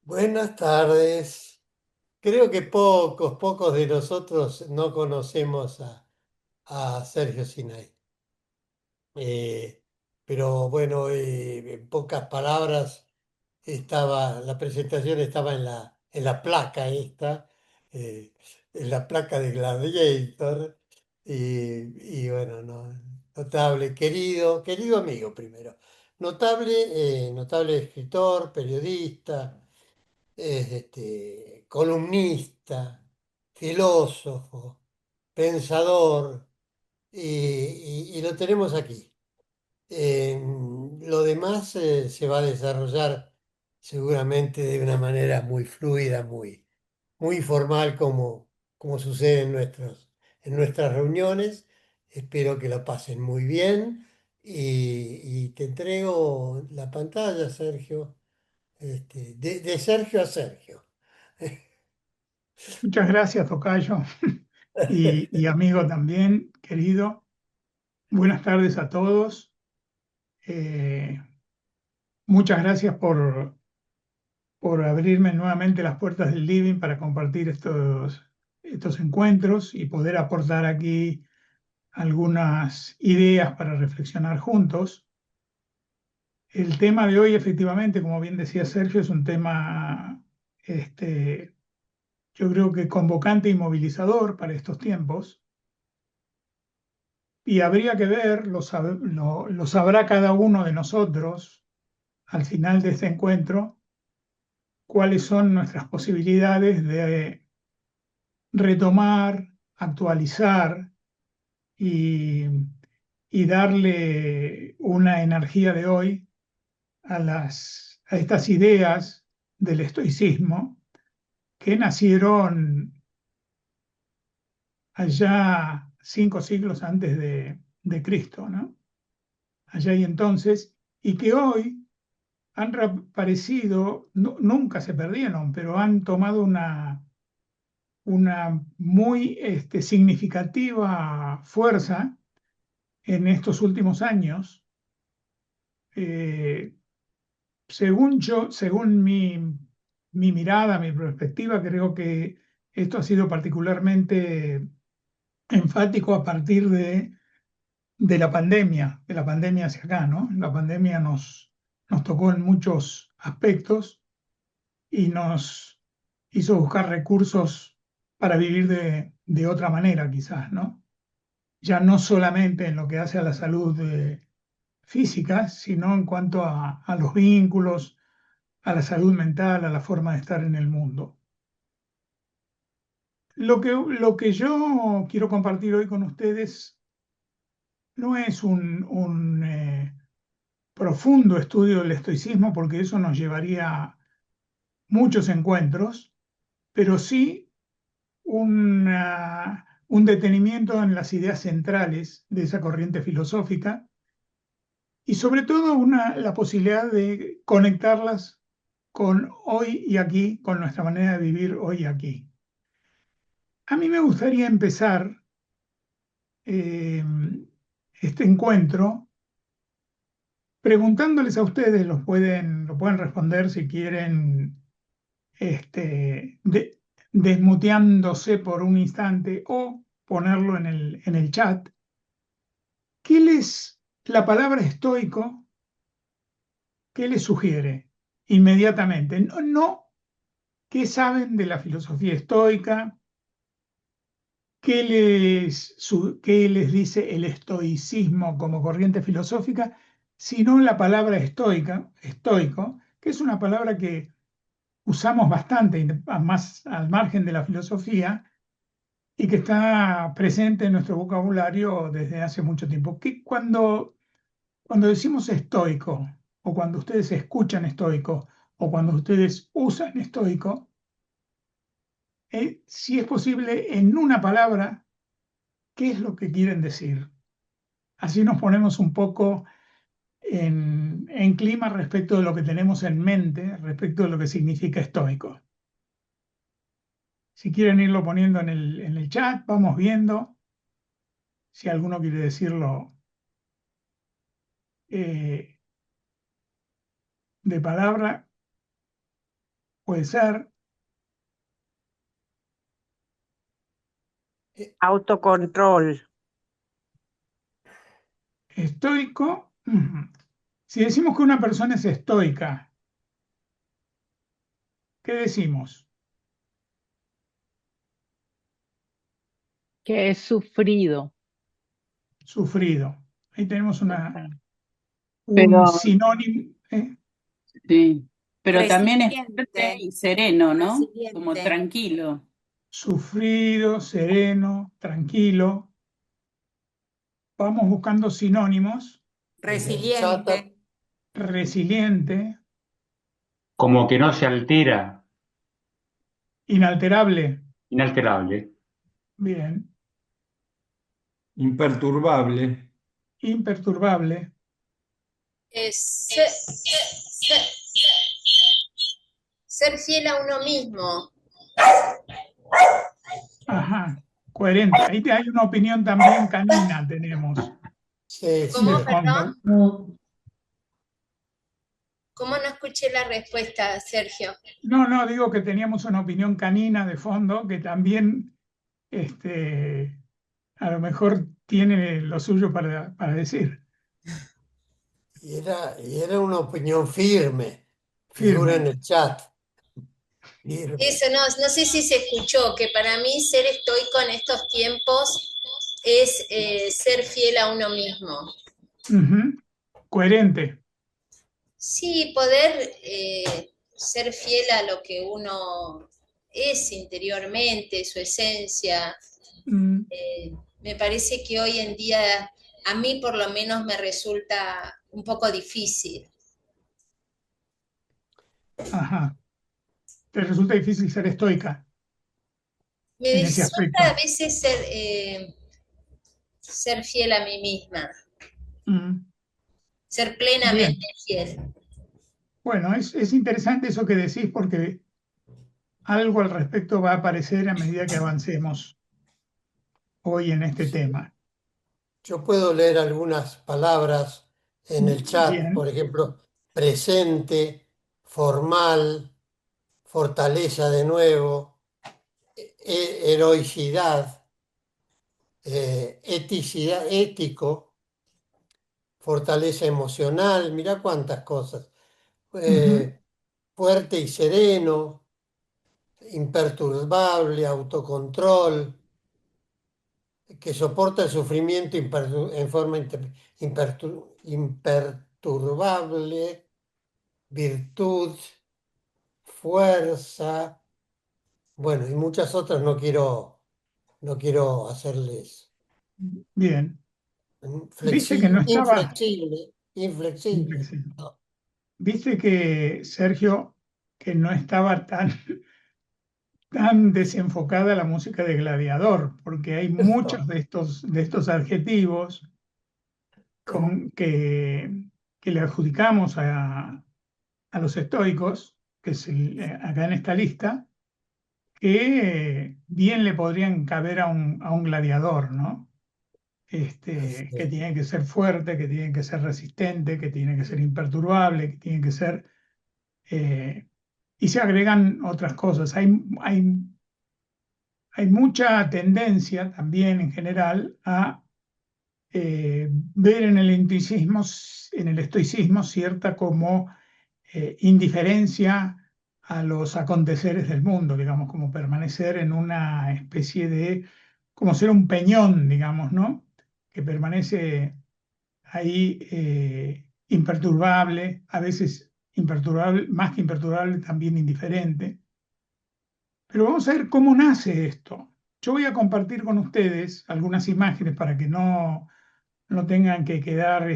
Buenas tardes. Creo que pocos de nosotros no conocemos a Sergio Sinai. Eh, pero bueno, en pocas palabras, la presentación estaba en la placa esta, eh, en la placa de Gladiator. Y bueno, notable, querido amigo primero. Notable escritor, periodista, es columnista, filósofo, pensador, y lo tenemos aquí. Lo demás se va a desarrollar seguramente de una manera muy fluida, muy formal, como sucede en nuestras reuniones. Espero que la pasen muy bien y te entrego la pantalla, Sergio, de Sergio a Sergio. Muchas gracias, tocayo, y amigo también, querido. Buenas tardes a todos. Eh, Muchas gracias por abrirme nuevamente las puertas del living para compartir estos encuentros y poder aportar aquí algunas ideas para reflexionar juntos. El tema de hoy, efectivamente, como bien decía Sergio, es un tema, yo creo que convocante y movilizador para estos tiempos. Y habría que ver, lo sabrá cada uno de nosotros al final de este encuentro, cuáles son nuestras posibilidades de retomar, actualizar y, y darle una energía de hoy a estas ideas del estoicismo que nacieron allá 5 siglos antes de Cristo, ¿no? Allá y entonces, y que hoy han reaparecido, nunca se perdieron, pero han tomado una muy significativa fuerza en estos últimos años. Eh, según mi mirada, mi perspectiva, creo que esto ha sido particularmente enfático a partir de la pandemia hacia acá, ¿no? La pandemia nos tocó en muchos aspectos y nos hizo buscar recursos para vivir de otra manera, quizás, ¿no? Ya no solamente en lo que hace a la salud física, sino en cuanto a los vínculos, a la salud mental, a la forma de estar en el mundo. Lo que yo quiero compartir hoy con ustedes no es un profundo estudio del estoicismo, porque eso nos llevaría a muchos encuentros, pero sí un detenimiento en las ideas centrales de esa corriente filosófica y sobre todo la posibilidad de conectarlas con hoy y aquí, con nuestra manera de vivir hoy y aquí. A mí me gustaría empezar eh, este encuentro preguntándoles a ustedes, lo pueden responder si quieren, desmuteándose por un instante o ponerlo en el chat. La palabra estoico, qué les sugiere inmediatamente? No, no, ¿qué saben de la filosofía estoica? ¿Qué les dice el estoicismo como corriente filosófica? Sino la palabra estoico, que es una palabra que usamos bastante, más al margen de la filosofía, y que está presente en nuestro vocabulario desde hace mucho tiempo. Cuando decimos estoico, o cuando ustedes escuchan estoico, o cuando ustedes usan estoico, si es posible, en una palabra, ¿qué es lo que quieren decir? Así nos ponemos un poco en clima respecto de lo que tenemos en mente, respecto de lo que significa estoico. Si quieren irlo poniendo en el chat, vamos viendo. Si alguno quiere decirlo eh, de palabra, puede ser. Autocontrol. Estoico. Si decimos que una persona es estoica, ¿qué decimos? Que es sufrido. Sufrido. Ahí tenemos un Pero sinónimo. sí, pero también es fuerte Resiliente, y sereno, ¿no? Como resiliente, tranquilo. Sufrido, sereno, tranquilo. Vamos buscando sinónimos. En el chat, resiliente, Resiliente, Como que no se altera, inalterable. inalterable. Bien. Imperturbable. Imperturbable. Ser fiel a uno mismo. Ajá. Coherente. Ahí hay una opinión también canina, tenemos. sí, ¿Cómo, De sí. fondo. ¿Cómo no escuché la respuesta, Sergio? No, digo que teníamos una opinión canina de fondo que también a lo mejor tiene lo suyo para decir. Y era una opinión firme, figura en Firme. el chat, firme. Eso no sé si se escuchó, que para mí ser estoico en estos tiempos es ser fiel a uno mismo. Ujú. Coherente. Sí, poder ser fiel a lo que uno es interiormente, su esencia. Mm, Me parece que hoy en día, a mí por lo menos me resulta un poco difícil. ajá. Te resulta difícil ser estoica Me en ese resulta a aspecto. veces ser fiel a mí misma, Mm, ser bien. plenamente fiel. Bueno, es interesante eso que decís porque algo al respecto va a aparecer a medida que avancemos hoy en este tema. Yo puedo leer algunas palabras en el chat, por Bien. ejemplo, presente, formal, fortaleza de nuevo, heroicidad, eticidad, ético, fortaleza emocional, mira cuántas cosas. Ujú, Fuerte y sereno, imperturbable, autocontrol, que soporta el sufrimiento en forma imperturbable, virtud, fuerza, bueno, y muchas otras no quiero hacerles bien. Viste que no estaba. inflexible. No, Viste que, Sergio, que no estaba tan desenfocada la música de Gladiador, porque hay muchos de estos adjetivos que le adjudicamos a los estoicos, que es acá en esta lista, que bien le podrían caber a un gladiador, ¿no? Que este, tiene que ser fuerte, que tiene que ser resistente, que tiene que ser imperturbable, que tiene que ser... y se agregan otras cosas. Hay mucha tendencia también en general a ver en el estoicismo cierta como indiferencia a los aconteceres del mundo, digamos, como permanecer en una especie de, como ser un peñón, digamos, ¿no? Que permanece ahí imperturbable, a veces imperturbable, más que imperturbable, también indiferente. Pero vamos a ver cómo nace esto. Yo voy a compartir con ustedes algunas imágenes para que no tengan que quedar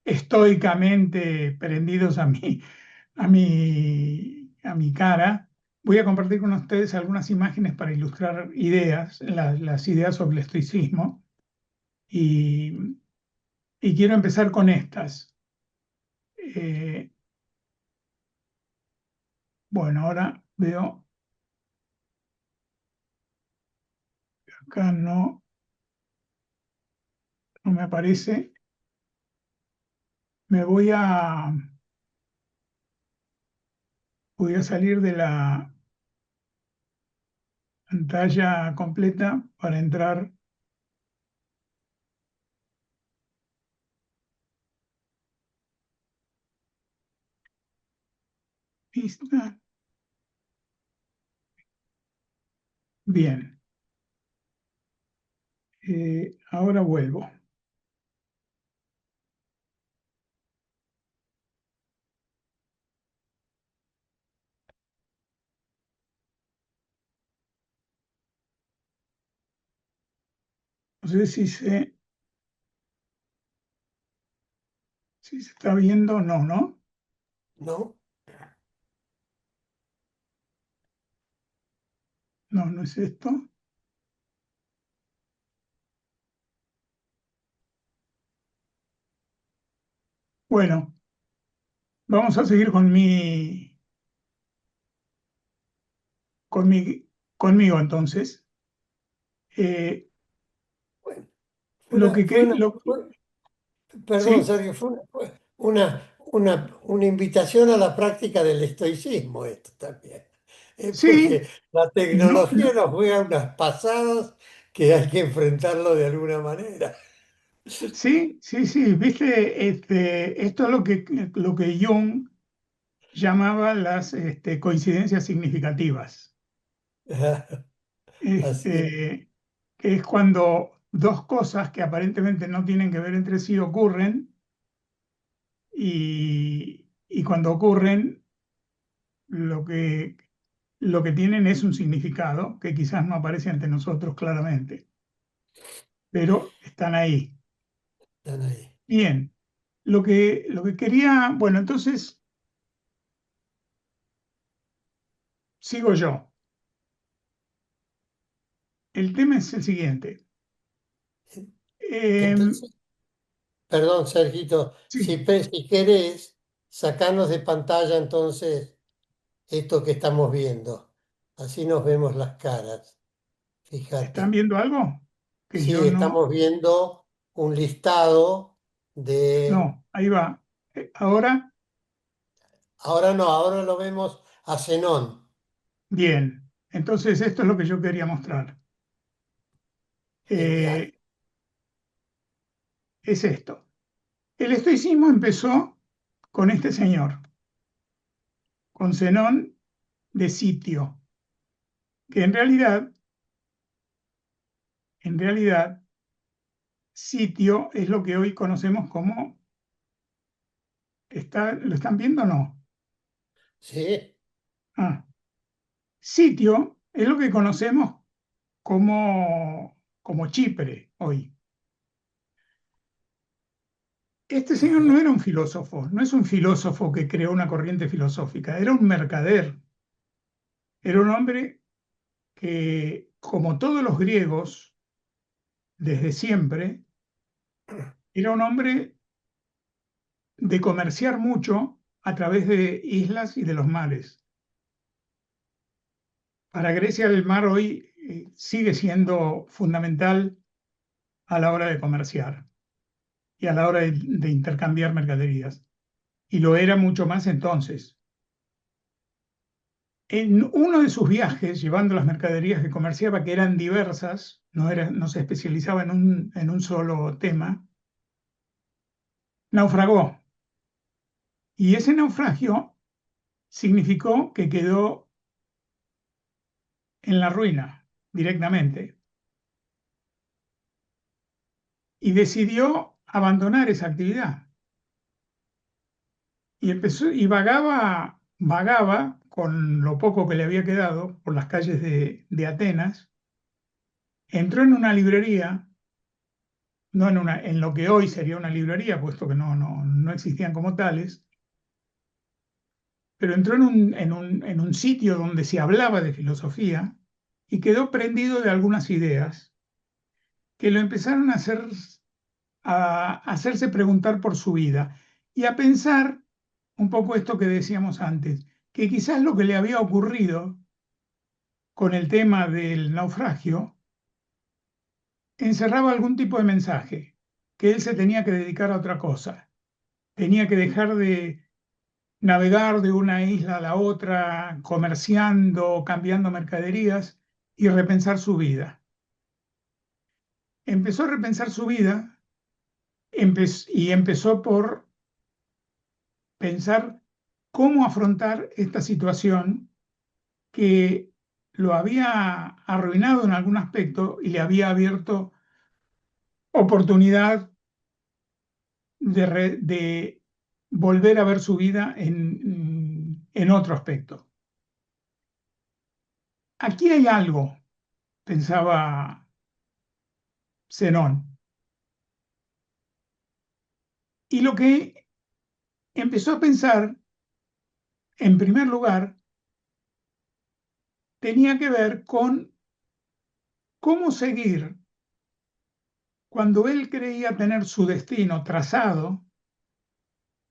estoicamente prendidos a mi cara. Voy a compartir con ustedes algunas imágenes para ilustrar ideas, las ideas sobre el estoicismo. Y, y quiero empezar con estas. Eh, bueno, ahora veo, acá no me aparece. Voy a salir de la pantalla completa para entrar. Vista. Bien. Ahora vuelvo. No sé si se está viendo o no, ¿no? ¿No? No, no es esto. Bueno, vamos a seguir conmigo entonces. Eh, Bueno, lo que, lo, perdón, ¿sí? Sergio, fue una invitación a la práctica del estoicismo esto también. Sí, Porque la no, tecnología nos juega unas pasadas que hay que enfrentarlo de alguna manera. sí, sí, sí, viste, esto es lo que Jung llamaba las coincidencias significativas. Así es. Que es cuando dos cosas que aparentemente no tienen que ver entre sí ocurren y cuando ocurren lo que tienen es un significado que quizás no aparece ante nosotros claramente, pero están ahí. Están ahí. Bien, lo que quería, bueno, entonces sigo yo. El tema es el siguiente. Em, Entonces, perdón, Sergito, sí, si querés, sacarnos de pantalla entonces esto que estamos viendo. Así nos vemos las caras. ¿están Fíjate. viendo algo? Que yo Sí, no, estamos viendo un listado de... no, ahí va. Ahora, Ahora no, ahora lo vemos a Zenón. bien. Entonces esto es lo que yo quería mostrar. Genial. Eh, es esto. El estoicismo empezó con este señor, con Zenón de Sitio, que en realidad, Sitio es lo que hoy conocemos como, ¿lo están viendo o no? Sí, Ah, Sitio es lo que conocemos como Chipre hoy. Este señor ajá, no era un filósofo, no es un filósofo que creó una corriente filosófica, era un mercader, era un hombre que, como todos los griegos, desde siempre, era un hombre de comerciar mucho a través de islas y de los mares. Para Grecia el mar hoy sigue siendo fundamental a la hora de comerciar y a la hora de intercambiar mercaderías. Y lo era mucho más entonces. En uno de sus viajes, llevando las mercaderías que comerciaba, que eran diversas, no se especializaba en un solo tema, naufragó. Y ese naufragio significó que quedó en la ruina directamente y decidió abandonar esa actividad. Y empezó y vagaba con lo poco que le había quedado por las calles de Atenas. Entró en una librería, no en lo que hoy sería una librería, puesto que no existían como tales, pero entró en un sitio donde se hablaba de filosofía y quedó prendido de algunas ideas que lo empezaron a hacerse preguntar por su vida y a pensar un poco esto que decíamos antes, que quizás lo que le había ocurrido con el tema del naufragio encerraba algún tipo de mensaje, que él se tenía que dedicar a otra cosa, tenía que dejar navegar de una isla a la otra, comerciando, cambiando mercaderías y repensar su vida. Empezó a repensar su vida y empezó por pensar cómo afrontar esta situación que lo había arruinado en algún aspecto y le había abierto oportunidad de volver a ver su vida en otro aspecto. Aquí hay algo, pensaba Zenón. Y lo que empezó a pensar, en primer lugar, tenía que ver con cómo seguir cuando él creía tener su destino trazado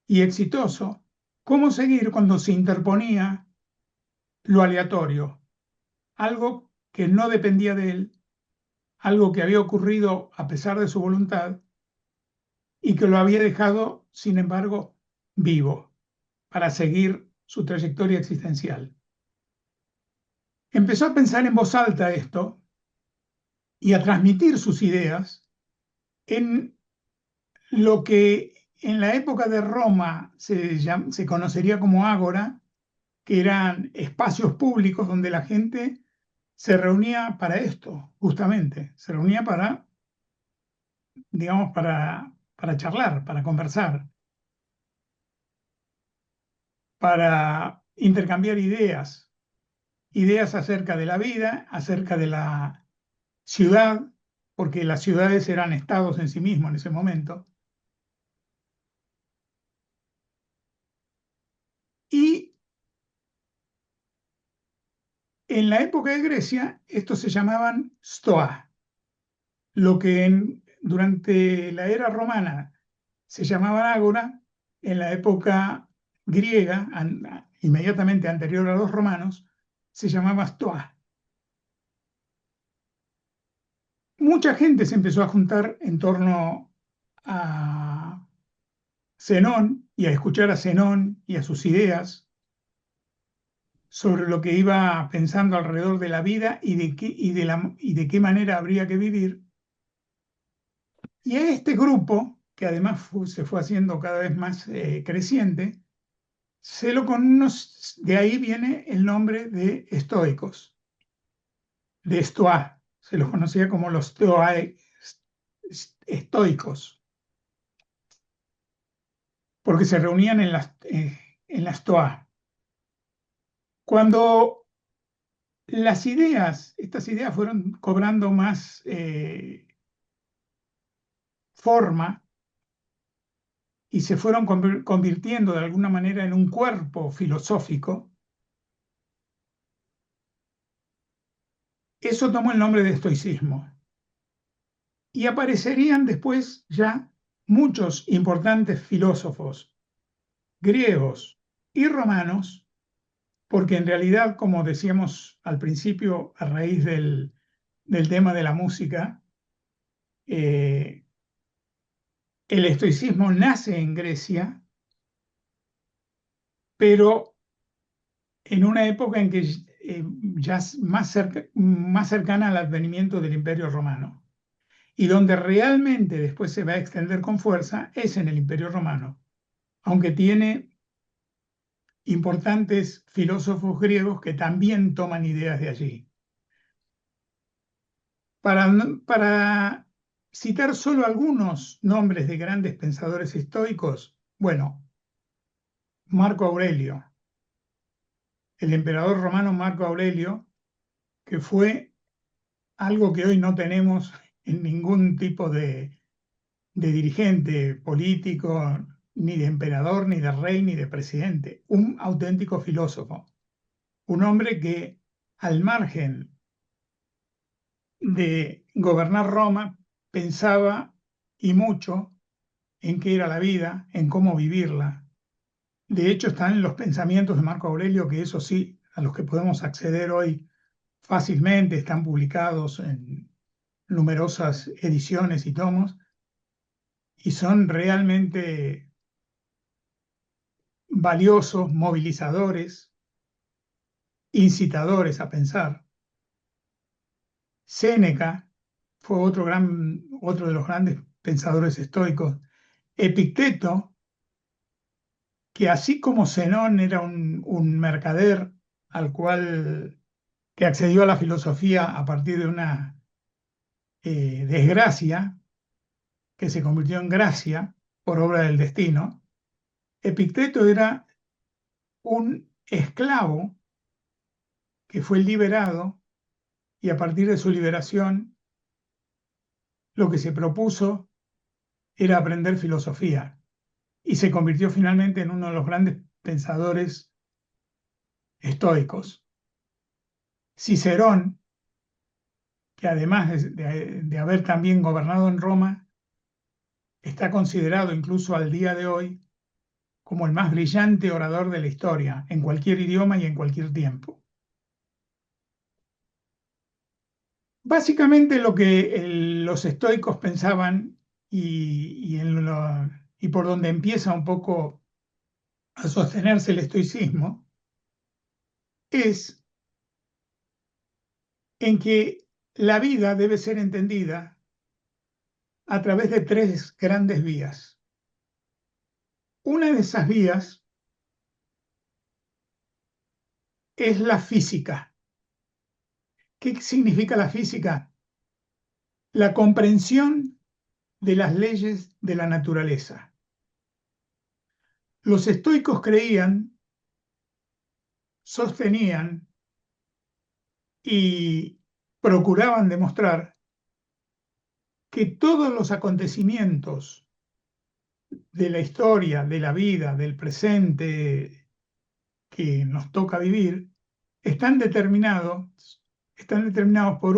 y exitoso, cómo seguir cuando se interponía lo aleatorio, algo que no dependía de él, algo que había ocurrido a pesar de su voluntad y que lo había dejado, sin embargo, vivo para seguir su trayectoria existencial. Empezó a pensar en voz alta esto y a transmitir sus ideas en lo que en la época de Roma se conocería como ágora, que eran espacios públicos donde la gente se reunía para esto, justamente, se reunía para, digamos, para charlar, para conversar, para intercambiar ideas, ideas acerca de la vida, acerca de la ciudad, porque las ciudades eran estados en sí mismos en ese momento. Y en la época de Grecia, estos se llamaban stoa, lo que durante la era romana se llamaban ágora, en la época griega, inmediatamente anterior a los romanos, se llamaba stoa. Mucha gente se empezó a juntar en torno a Zenón y a escuchar a Zenón y a sus ideas sobre lo que iba pensando alrededor de la vida y de qué manera habría que vivir. Y a este grupo, que además se fue haciendo cada vez más creciente, de ahí viene el nombre de estoicos, de estoa. Se los conocía como los estoicos, porque se reunían en la estoa. Cuando estas ideas fueron cobrando más forma y se fueron convirtiendo de alguna manera en un cuerpo filosófico, eso tomó el nombre de estoicismo. Y aparecerían después ya muchos importantes filósofos griegos y romanos, porque en realidad, como decíamos al principio, a raíz del tema de la música, el estoicismo nace en Grecia, pero en una época en que ya es más cercana al advenimiento del Imperio Romano. Y donde realmente después se va a extender con fuerza es en el Imperio Romano, aunque tiene importantes filósofos griegos que también toman ideas de allí. Para citar solo algunos nombres de grandes pensadores estoicos, bueno, Marco Aurelio, el emperador romano Marco Aurelio, que fue algo que hoy no tenemos en ningún tipo de dirigente político, ni de emperador, ni de rey, ni de presidente, un auténtico filósofo, un hombre que al margen de gobernar Roma pensaba y mucho en qué era la vida, en cómo vivirla. De hecho, están en los pensamientos de Marco Aurelio, que eso sí, a los que podemos acceder hoy fácilmente, están publicados en numerosas ediciones y tomos, y son realmente valiosos, movilizadores, incitadores a pensar. Séneca fue otro de los grandes pensadores estoicos. Epicteto, que así como Zenón era un mercader que accedió a la filosofía a partir de una desgracia, que se convirtió en gracia por obra del destino, Epicteto era un esclavo que fue liberado y a partir de su liberación lo que se propuso era aprender filosofía y se convirtió finalmente en uno de los grandes pensadores estoicos. Cicerón, que además de haber también gobernado en Roma, está considerado incluso al día de hoy como el más brillante orador de la historia, en cualquier idioma y en cualquier tiempo. Básicamente lo que los estoicos pensaban y por donde empieza un poco a sostenerse el estoicismo es en que la vida debe ser entendida a través de tres grandes vías. Una de esas vías es la física. ¿Qué significa la física? La comprensión de las leyes de la naturaleza. Los estoicos creían, sostenían y procuraban demostrar que todos los acontecimientos de la historia, de la vida, del presente que nos toca vivir, están determinados por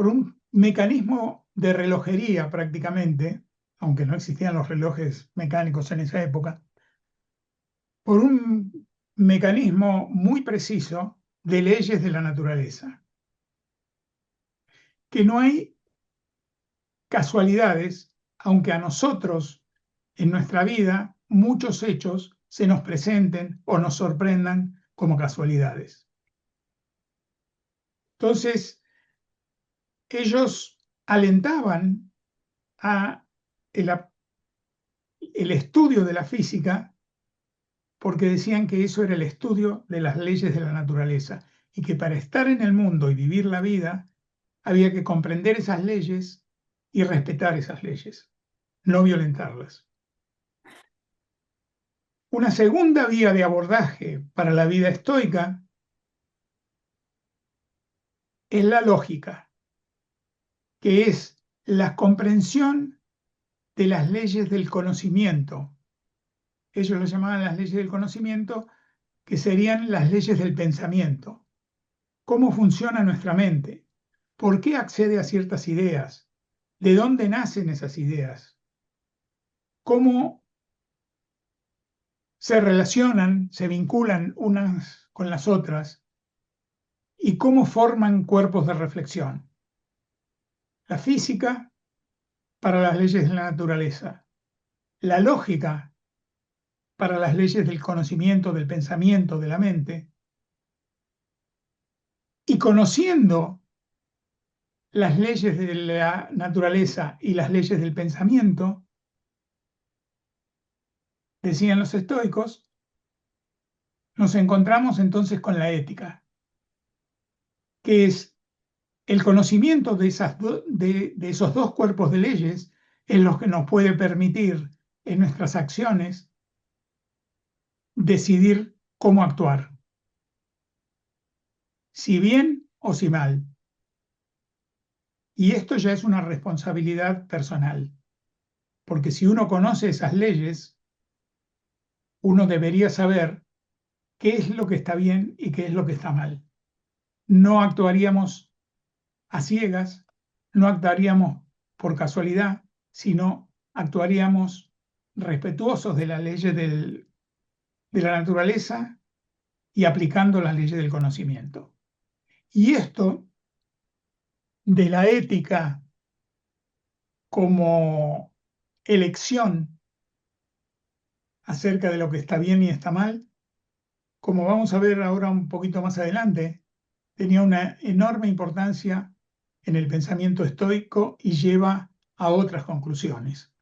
un mecanismo de relojería prácticamente, aunque no existían los relojes mecánicos en esa época, por un mecanismo muy preciso de leyes de la naturaleza. Que no hay casualidades, aunque a nosotros en nuestra vida muchos hechos se nos presenten o nos sorprendan como casualidades. Entonces, ellos alentaban a el estudio de la física porque decían que eso era el estudio de las leyes de la naturaleza y que para estar en el mundo y vivir la vida había que comprender esas leyes y respetar esas leyes, no violentarlas. Una segunda vía de abordaje para la vida estoica es la lógica, que es la comprensión de las leyes del conocimiento. Ellos lo llamaban las leyes del conocimiento, que serían las leyes del pensamiento. ¿Cómo funciona nuestra mente? ¿Por qué accede a ciertas ideas? ¿De dónde nacen esas ideas? ¿Cómo se relacionan, se vinculan unas con las otras? ¿Y cómo forman cuerpos de reflexión? La física para las leyes de la naturaleza, la lógica para las leyes del conocimiento, del pensamiento, de la mente, y conociendo las leyes de la naturaleza y las leyes del pensamiento, decían los estoicos, nos encontramos entonces con la ética, que es el conocimiento de esos dos cuerpos de leyes, es lo que nos puede permitir en nuestras acciones decidir cómo actuar, si bien o si mal. Y esto ya es una responsabilidad personal, porque si uno conoce esas leyes, uno debería saber qué es lo que está bien y qué es lo que está mal. No actuaríamos a ciegas, no actuaríamos por casualidad, sino actuaríamos respetuosos de las leyes de la naturaleza y aplicando las leyes del conocimiento. Y esto de la ética como elección acerca de lo que está bien y está mal, como vamos a ver ahora un poquito más adelante, tenía una enorme importancia en el pensamiento estoico y lleva a otras conclusiones.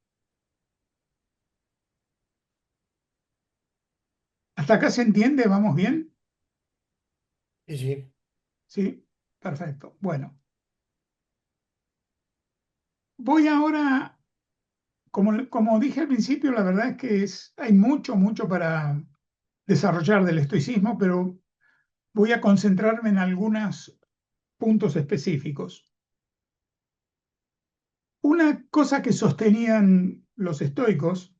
¿Hasta acá se entiende? ¿Vamos bien? Sí, sí. Sí, perfecto. Bueno, voy ahora, como dije al principio, la verdad es que hay mucho para desarrollar del estoicismo, pero voy a concentrarme en algunos puntos específicos. Una cosa que sostenían los estoicos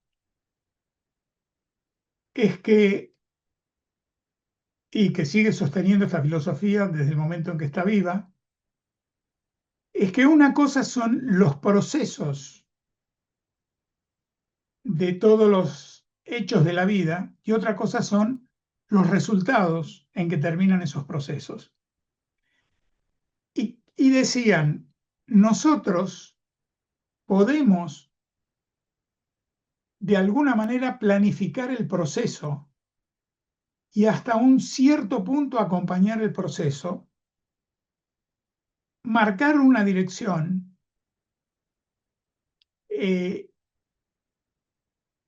es que, y que sigue sosteniendo esta filosofía desde el momento en que está viva, es que una cosa son los procesos de todos los hechos de la vida y otra cosa son los resultados en que terminan esos procesos. Y decían, nosotros podemos de alguna manera planificar el proceso y hasta un cierto punto acompañar el proceso, marcar una dirección,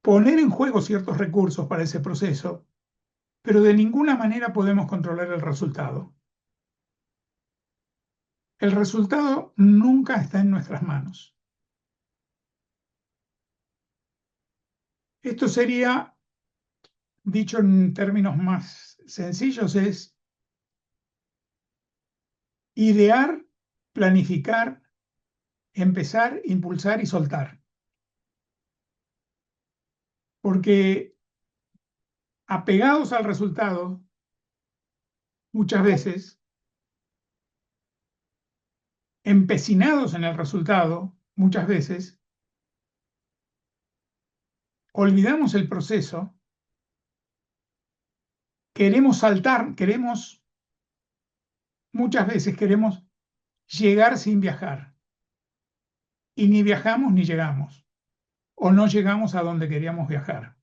poner en juego ciertos recursos para ese proceso, pero de ninguna manera podemos controlar el resultado. El resultado nunca está en nuestras manos. Esto sería, dicho en términos más sencillos, es idear, planificar, empezar, impulsar y soltar. Porque apegados al resultado, muchas veces, empecinados en el resultado, muchas veces, olvidamos el proceso, queremos saltar, muchas veces queremos llegar sin viajar. Y ni viajamos ni llegamos, o no llegamos a donde queríamos viajar.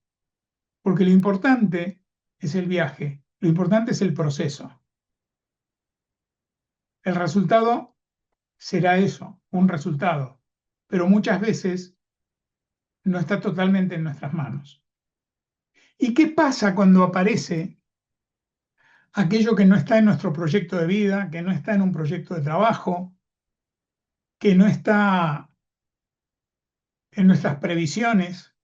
Porque lo importante es el viaje, lo importante es el proceso. El resultado será eso, un resultado, pero muchas veces no está totalmente en nuestras manos. ¿Y qué pasa cuando aparece aquello que no está en nuestro proyecto de vida, que no está en un proyecto de trabajo, que no está en nuestras previsiones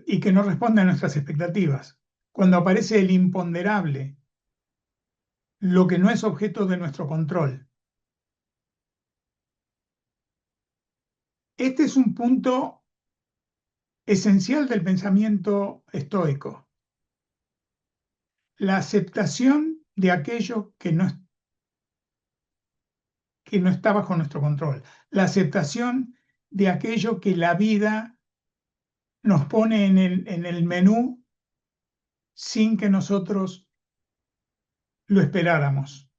y que no responde a nuestras expectativas? Cuando aparece el imponderable, lo que no es objeto de nuestro control. Este es un punto esencial del pensamiento estoico. La aceptación de aquello que no está bajo nuestro control. La aceptación de aquello que la vida nos pone en el menú sin que nosotros lo esperáramos.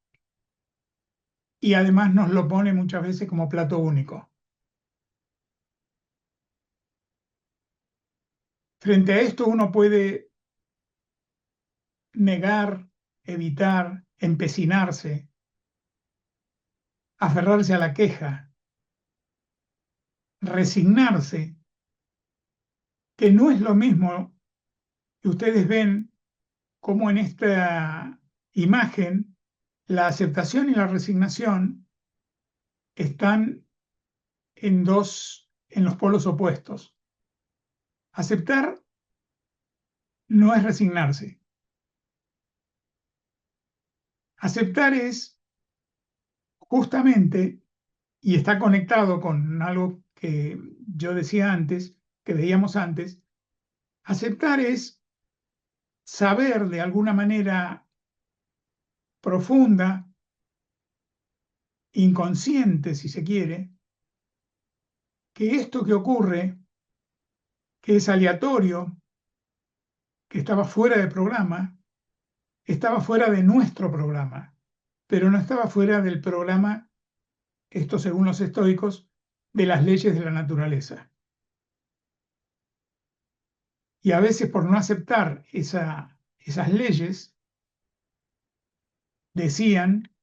Y además nos lo pone muchas veces como plato único. Frente a esto uno puede negar, evitar, empecinarse, aferrarse a la queja, resignarse, que no es lo mismo que ustedes ven como en esta imagen la aceptación y la resignación están en los polos opuestos. Aceptar no es resignarse. Aceptar es justamente, y está conectado con algo que yo decía antes, que veíamos antes, aceptar es saber de alguna manera profunda, inconsciente si se quiere, que esto que ocurre, que es aleatorio, que estaba fuera del programa, estaba fuera de nuestro programa, pero no estaba fuera del programa, esto según los estoicos, de las leyes de la naturaleza. Y a veces por no aceptar esas leyes, decían,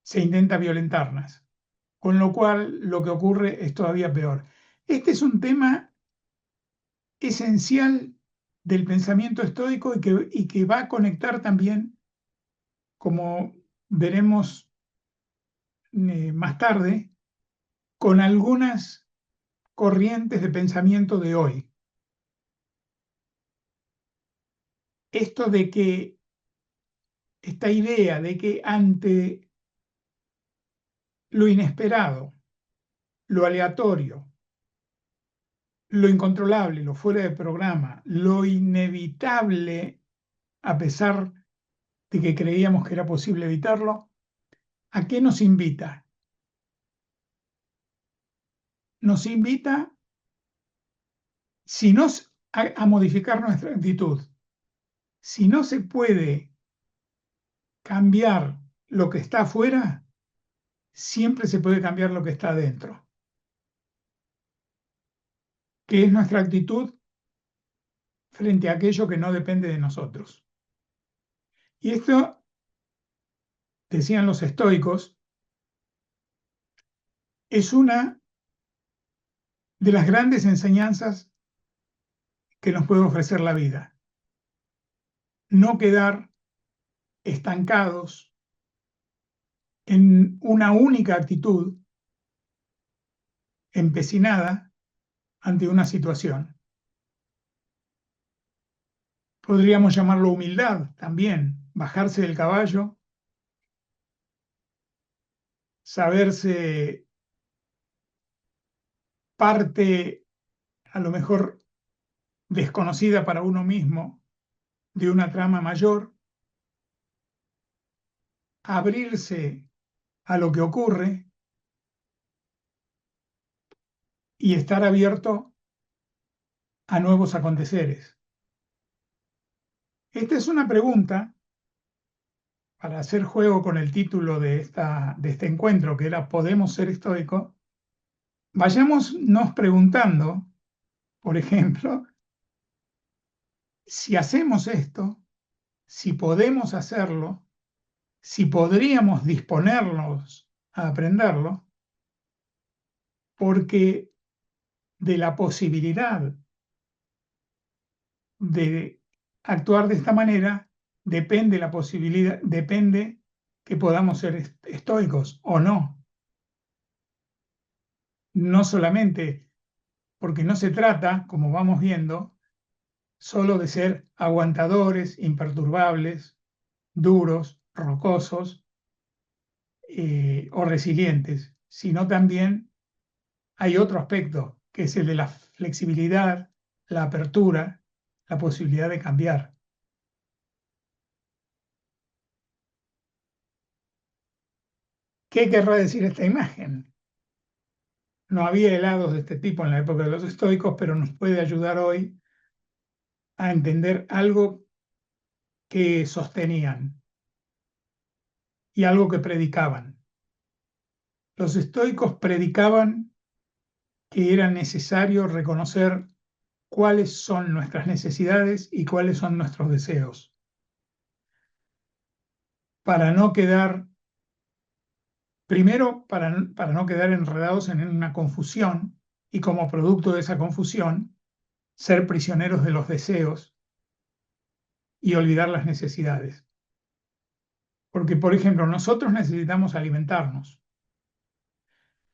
se intenta violentarlas. Con lo cual lo que ocurre es todavía peor. Este es un tema esencial del pensamiento estoico y que va a conectar también, como veremos más tarde, con algunas corrientes de pensamiento de hoy. Esto de que, esta idea de que ante lo inesperado, lo aleatorio, lo incontrolable, lo fuera de programa, lo inevitable, a pesar de que creíamos que era posible evitarlo, ¿a qué nos invita? Nos invita, si no, a modificar nuestra actitud. Si no se puede cambiar lo que está afuera, siempre se puede cambiar lo que está adentro, que es nuestra actitud frente a aquello que no depende de nosotros. Y esto, decían los estoicos, es una de las grandes enseñanzas que nos puede ofrecer la vida. No quedar estancados en una única actitud empecinada ante una situación. Podríamos llamarlo humildad también, bajarse del caballo, saberse parte a lo mejor desconocida para uno mismo de una trama mayor, abrirse a lo que ocurre y estar abierto a nuevos aconteceres. Esta es una pregunta para hacer juego con el título de este encuentro, que era ¿Podemos ser estoicos? Vayámonos preguntando, por ejemplo, si hacemos esto, si podemos hacerlo, si podríamos disponernos a aprenderlo, porque de la posibilidad de actuar de esta manera depende que podamos ser estoicos o no. No solamente porque no se trata, como vamos viendo, solo de ser aguantadores, imperturbables, duros, rocosos o resilientes, sino también hay otro aspecto, que es el de la flexibilidad, la apertura, la posibilidad de cambiar. ¿Qué querrá decir esta imagen? No había helados de este tipo en la época de los estoicos, pero nos puede ayudar hoy a entender algo que sostenían y algo que predicaban. Los estoicos predicaban que era necesario reconocer cuáles son nuestras necesidades y cuáles son nuestros deseos, para no quedar, primero, para no quedar enredados en una confusión y como producto de esa confusión, ser prisioneros de los deseos y olvidar las necesidades. Porque, por ejemplo, nosotros necesitamos alimentarnos.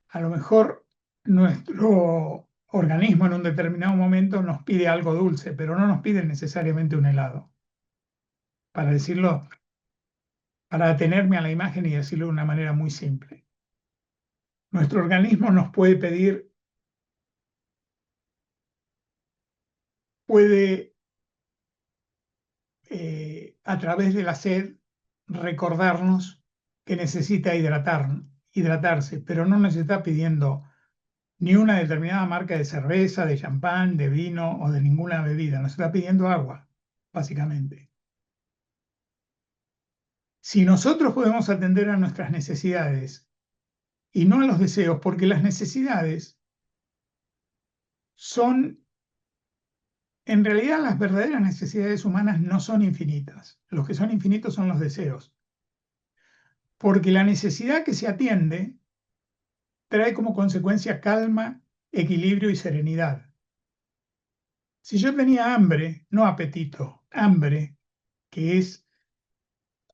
A lo mejor nuestro organismo en un determinado momento nos pide algo dulce, pero no nos pide necesariamente un helado. Para decirlo, para atenerme a la imagen y decirlo de una manera muy simple. Nuestro organismo nos puede pedir, a través de la sed, recordarnos que necesita hidratarse, pero no nos está pidiendo ni una determinada marca de cerveza, de champán, de vino o de ninguna bebida. Nos está pidiendo agua, básicamente. Si nosotros podemos atender a nuestras necesidades y no a los deseos, porque las necesidades son En realidad las verdaderas necesidades humanas no son infinitas. Los que son infinitos son los deseos. Porque la necesidad que se atiende trae como consecuencia calma, equilibrio y serenidad. Si yo tenía hambre, no apetito, hambre, que es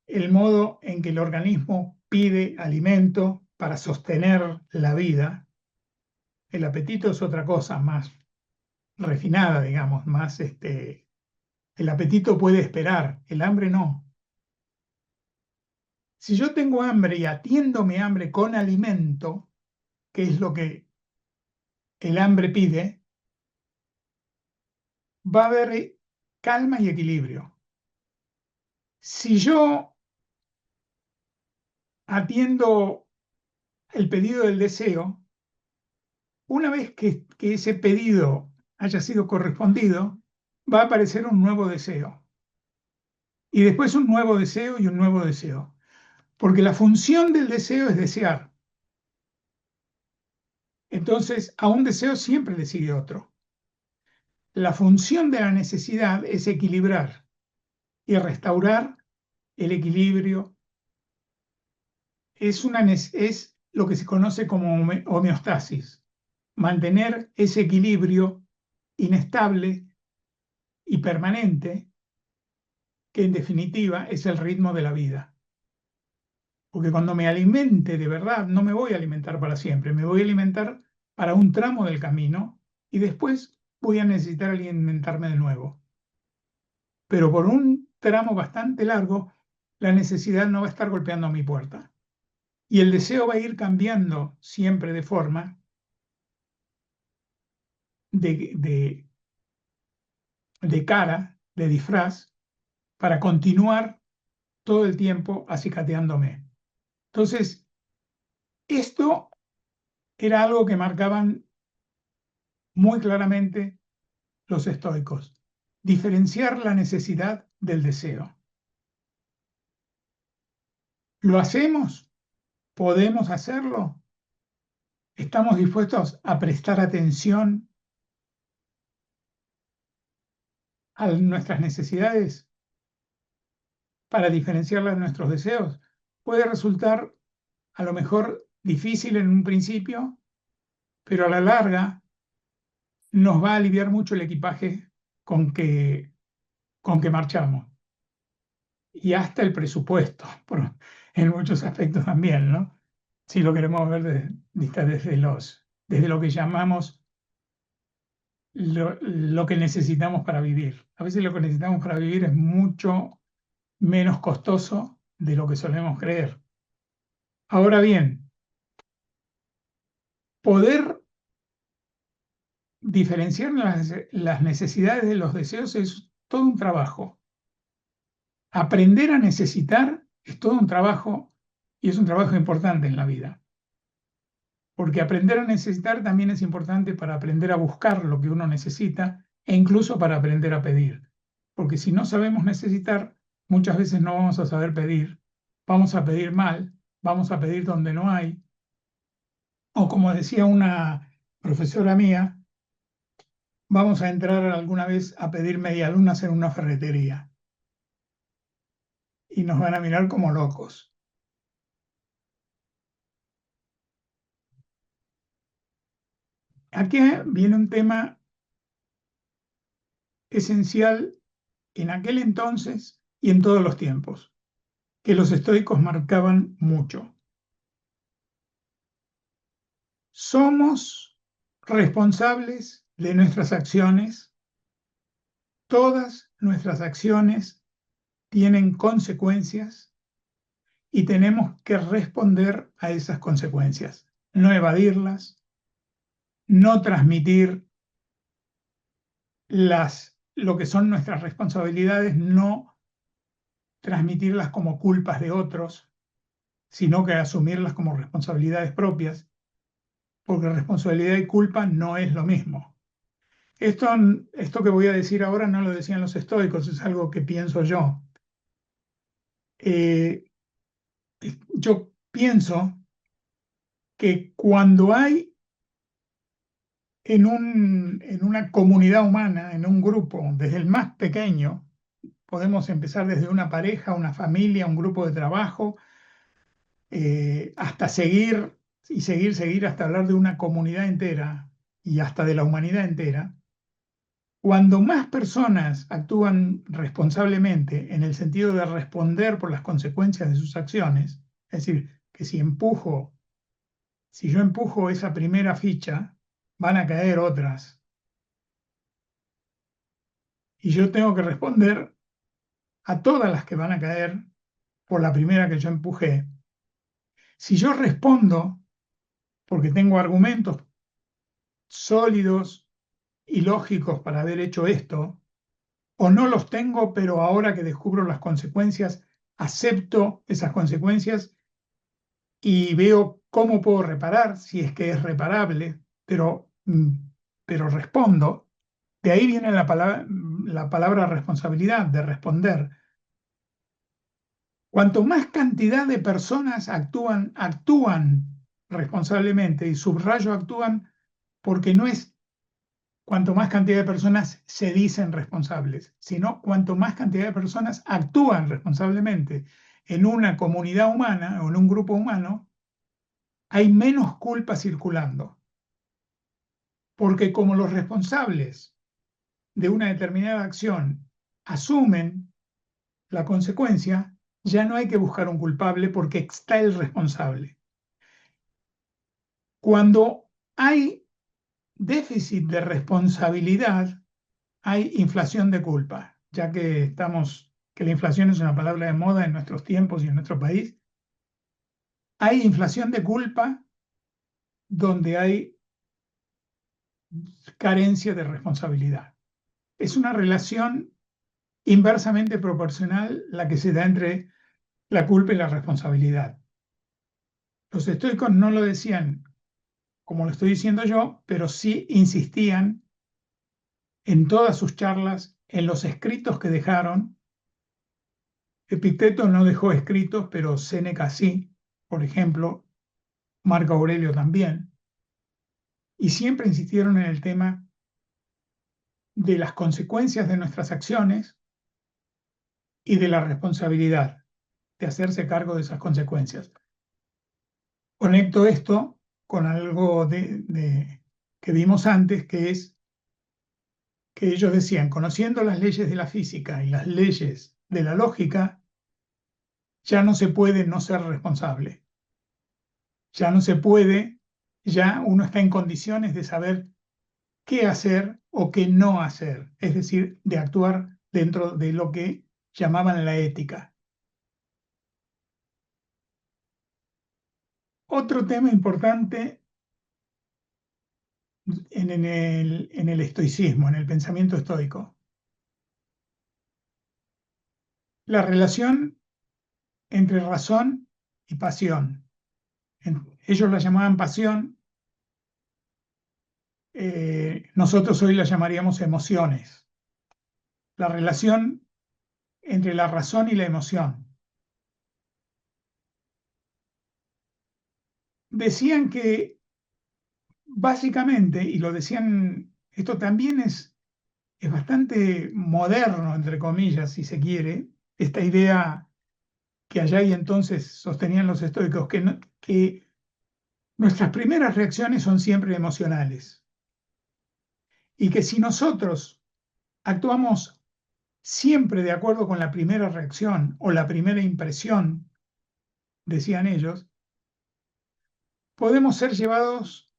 el modo en que el organismo pide alimento para sostener la vida, el apetito es otra cosa más refinada, digamos, más el apetito puede esperar, el hambre no. Si yo tengo hambre y atiendo mi hambre con alimento, que es lo que el hambre pide, va a haber calma y equilibrio. Si yo atiendo el pedido del deseo, una vez que ese pedido haya sido correspondido, va a aparecer un nuevo deseo. Y después un nuevo deseo y un nuevo deseo. Porque la función del deseo es desear. Entonces, a un deseo siempre le sigue otro. La función de la necesidad es equilibrar y restaurar el equilibrio. Es lo que se conoce como homeostasis. Mantener ese equilibrio inestable y permanente, que en definitiva es el ritmo de la vida. Porque cuando me alimente de verdad, no me voy a alimentar para siempre, me voy a alimentar para un tramo del camino y después voy a necesitar alimentarme de nuevo. Pero por un tramo bastante largo, la necesidad no va a estar golpeando a mi puerta. Y el deseo va a ir cambiando siempre de forma, de cara, de disfraz, para continuar todo el tiempo acicateándome. Entonces, esto era algo que marcaban muy claramente los estoicos. Diferenciar la necesidad del deseo. ¿Lo hacemos? ¿Podemos hacerlo? ¿Estamos dispuestos a prestar atención a nuestras necesidades para diferenciarlas de nuestros deseos? Puede resultar a lo mejor difícil en un principio, pero a la larga nos va a aliviar mucho el equipaje con que marchamos. Y hasta el presupuesto, en muchos aspectos también, ¿no? Si lo queremos ver desde lo que llamamos lo que necesitamos para vivir. A veces lo que necesitamos para vivir es mucho menos costoso de lo que solemos creer. Ahora bien, poder diferenciar las necesidades de los deseos es todo un trabajo. Aprender a necesitar es todo un trabajo y es un trabajo importante en la vida. Porque aprender a necesitar también es importante para aprender a buscar lo que uno necesita e incluso para aprender a pedir. Porque si no sabemos necesitar, muchas veces no vamos a saber pedir, vamos a pedir mal, vamos a pedir donde no hay. O como decía una profesora mía, vamos a entrar alguna vez a pedir medialunas en una ferretería y nos van a mirar como locos. Aquí viene un tema esencial en aquel entonces y en todos los tiempos, que los estoicos marcaban mucho. Somos responsables de nuestras acciones. Todas nuestras acciones tienen consecuencias y tenemos que responder a esas consecuencias, no evadirlas, no transmitir lo que son nuestras responsabilidades, no transmitirlas como culpas de otros, sino que asumirlas como responsabilidades propias, porque responsabilidad y culpa no es lo mismo. Esto que voy a decir ahora no lo decían los estoicos, es algo que pienso yo. Yo pienso que cuando hay en una comunidad humana, en un grupo, desde el más pequeño, podemos empezar desde una pareja, una familia, un grupo de trabajo, hasta seguir y seguir hasta hablar de una comunidad entera y hasta de la humanidad entera. Cuando más personas actúan responsablemente en el sentido de responder por las consecuencias de sus acciones, es decir, que si yo empujo esa primera ficha, van a caer otras. Y yo tengo que responder a todas las que van a caer por la primera que yo empujé. Si yo respondo porque tengo argumentos sólidos y lógicos para haber hecho esto, o no los tengo, pero ahora que descubro las consecuencias, acepto esas consecuencias y veo cómo puedo reparar, si es que es reparable, pero respondo. De ahí viene la palabra responsabilidad, de responder. Cuanto más cantidad de personas actúan responsablemente, y subrayo actúan porque no es cuanto más cantidad de personas se dicen responsables, sino cuanto más cantidad de personas actúan responsablemente en una comunidad humana o en un grupo humano, hay menos culpa circulando. Porque como los responsables de una determinada acción asumen la consecuencia, ya no hay que buscar un culpable porque está el responsable. Cuando hay déficit de responsabilidad, hay inflación de culpa, ya que la inflación es una palabra de moda en nuestros tiempos y en nuestro país. Hay inflación de culpa donde hay carencia de responsabilidad. Es una relación inversamente proporcional la que se da entre la culpa y la responsabilidad. Los estoicos no lo decían como lo estoy diciendo yo, pero sí insistían en todas sus charlas, en los escritos que dejaron. Epicteto no dejó escritos, pero Séneca sí, por ejemplo, Marco Aurelio también, y siempre insistieron en el tema de las consecuencias de nuestras acciones y de la responsabilidad de hacerse cargo de esas consecuencias. Conecto esto con algo que vimos antes, que es que ellos decían, conociendo las leyes de la física y las leyes de la lógica, ya no se puede no ser responsable. Ya no se puede, ya uno está en condiciones de saber qué hacer o qué no hacer, es decir, de actuar dentro de lo que llamaban la ética. Otro tema importante en el estoicismo, en el pensamiento estoico, la relación entre razón y pasión. Ellos la llamaban pasión, nosotros hoy la llamaríamos emociones. La relación entre la razón y la emoción. Decían que básicamente, y lo decían, esto también es bastante moderno, entre comillas, si se quiere, esta idea que allá y entonces sostenían los estoicos, que nuestras primeras reacciones son siempre emocionales y que si nosotros actuamos siempre de acuerdo con la primera reacción o la primera impresión, decían ellos, podemos ser llevados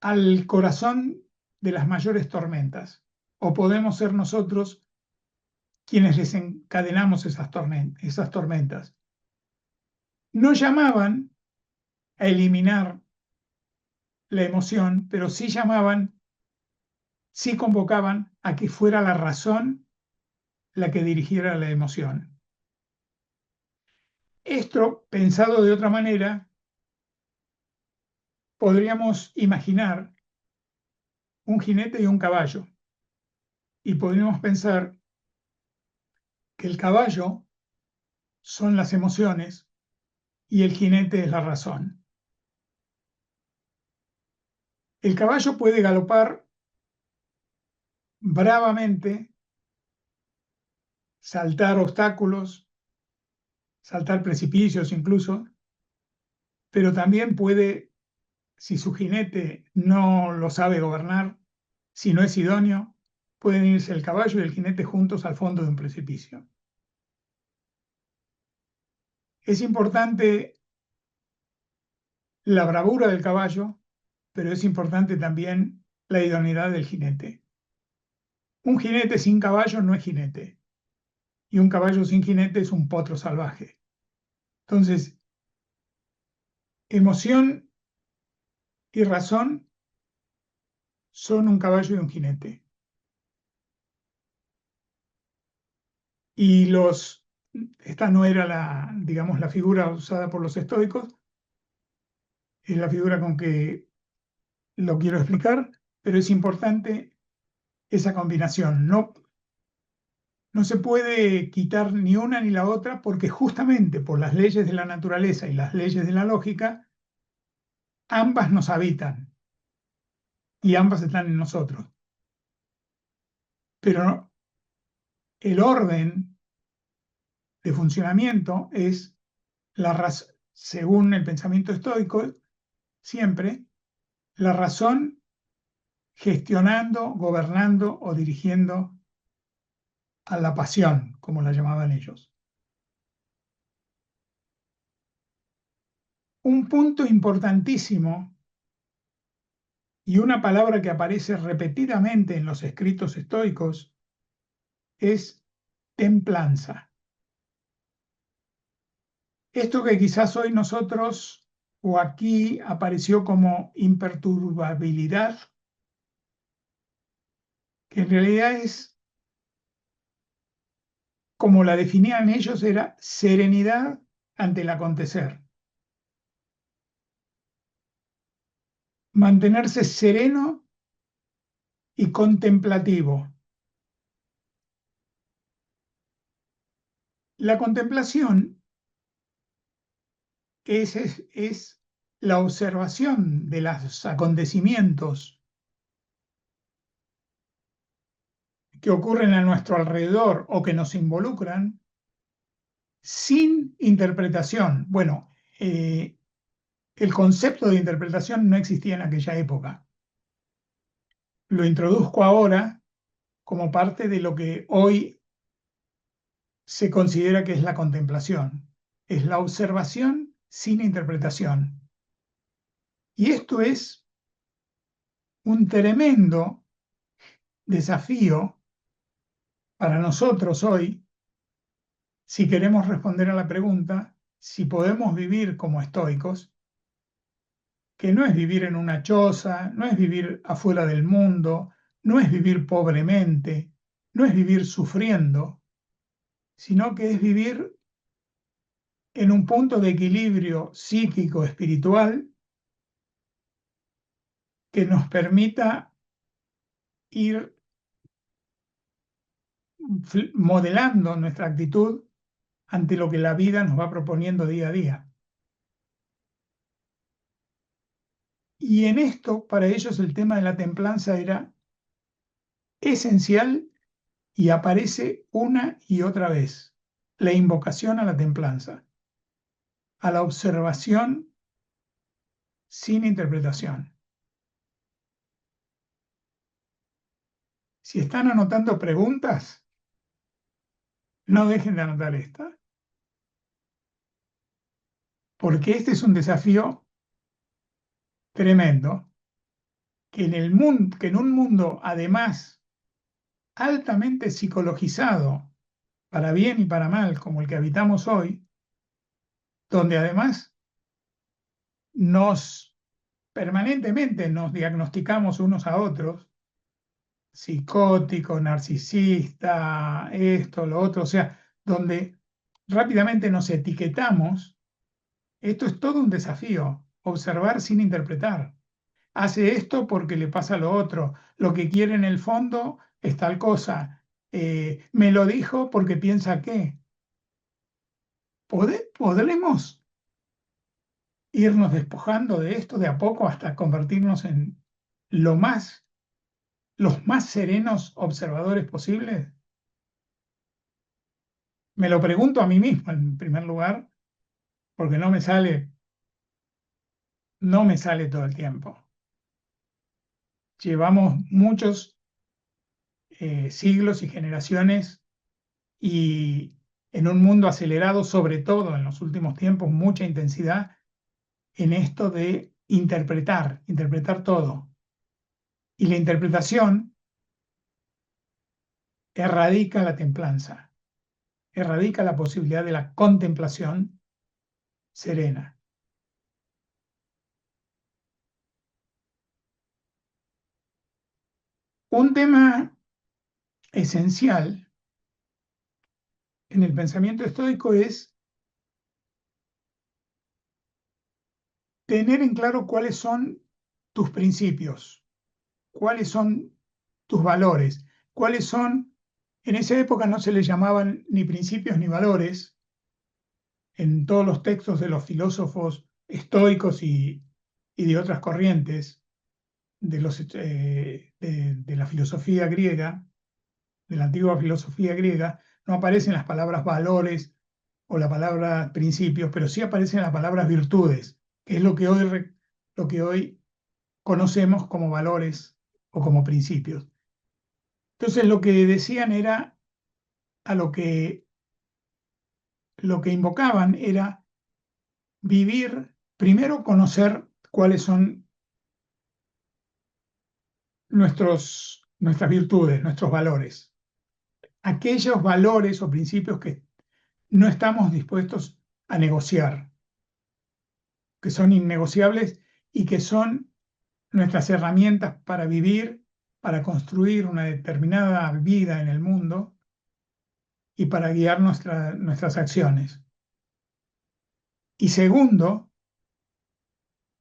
al corazón de las mayores tormentas, o podemos ser nosotros quienes desencadenamos esas tormentas. No llamaban a eliminar la emoción, pero sí convocaban a que fuera la razón la que dirigiera la emoción. Esto, pensado de otra manera, podríamos imaginar un jinete y un caballo, y podríamos pensar que el caballo son las emociones y el jinete es la razón. El caballo puede galopar bravamente, saltar obstáculos, saltar precipicios incluso, pero también puede, si su jinete no lo sabe gobernar, si no es idóneo, pueden irse el caballo y el jinete juntos al fondo de un precipicio. Es importante la bravura del caballo, pero es importante también la idoneidad del jinete. Un jinete sin caballo no es jinete, y un caballo sin jinete es un potro salvaje. Entonces, emoción y razón son un caballo y un jinete. Y esta no era digamos, la figura usada por los estoicos, es la figura con que lo quiero explicar, pero es importante esa combinación. No se puede quitar ni una ni la otra porque justamente por las leyes de la naturaleza y las leyes de la lógica, ambas nos habitan y ambas están en nosotros. Pero el orden de funcionamiento es según el pensamiento estoico, siempre la razón gestionando, gobernando o dirigiendo a la pasión, como la llamaban ellos. Un punto importantísimo y una palabra que aparece repetidamente en los escritos estoicos es templanza. Esto que quizás hoy nosotros o aquí apareció como imperturbabilidad, que en realidad es, como la definían ellos, era serenidad ante el acontecer. Mantenerse sereno y contemplativo. La contemplación es la observación de los acontecimientos que ocurren a nuestro alrededor o que nos involucran sin interpretación. Bueno, el concepto de interpretación no existía en aquella época. Lo introduzco ahora como parte de lo que hoy se considera que es la contemplación. Es la observación sin interpretación. Y esto es un tremendo desafío para nosotros hoy si queremos responder a la pregunta si podemos vivir como estoicos, que no es vivir en una choza, no es vivir afuera del mundo, no es vivir pobremente, no es vivir sufriendo, sino que es vivir en un punto de equilibrio psíquico, espiritual, que nos permita ir modelando nuestra actitud ante lo que la vida nos va proponiendo día a día. Y en esto, para ellos, el tema de la templanza era esencial y aparece una y otra vez. La invocación a la templanza, a la observación sin interpretación. Si están anotando preguntas, no dejen de anotar esta, porque este es un desafío tremendo, que en un mundo, además, altamente psicologizado, para bien y para mal, como el que habitamos hoy, donde además permanentemente nos diagnosticamos unos a otros, psicótico, narcisista, esto, lo otro, o sea, donde rápidamente nos etiquetamos, esto es todo un desafío, observar sin interpretar. Hace esto porque le pasa lo otro, lo que quiere en el fondo es tal cosa, me lo dijo porque piensa que. ¿Podremos irnos despojando de esto de a poco hasta convertirnos en los más serenos observadores posibles? Me lo pregunto a mí mismo en primer lugar, porque no me sale todo el tiempo. Llevamos muchos siglos y generaciones y en un mundo acelerado, sobre todo en los últimos tiempos, mucha intensidad en esto de interpretar todo. Y la interpretación erradica la templanza, erradica la posibilidad de la contemplación serena. Un tema esencial en el pensamiento estoico es tener en claro cuáles son tus principios, cuáles son tus valores, cuáles son, en esa época no se les llamaban ni principios ni valores, en todos los textos de los filósofos estoicos y de otras corrientes de la filosofía griega, de la antigua filosofía griega, no aparecen las palabras valores o la palabra principios, pero sí aparecen las palabras virtudes, que es lo que hoy conocemos como valores o como principios. Entonces lo que decían era, lo que invocaban era vivir, primero conocer cuáles son nuestras virtudes, nuestros valores, aquellos valores o principios que no estamos dispuestos a negociar, que son innegociables y que son nuestras herramientas para vivir, para construir una determinada vida en el mundo y para guiar nuestras acciones. Y segundo,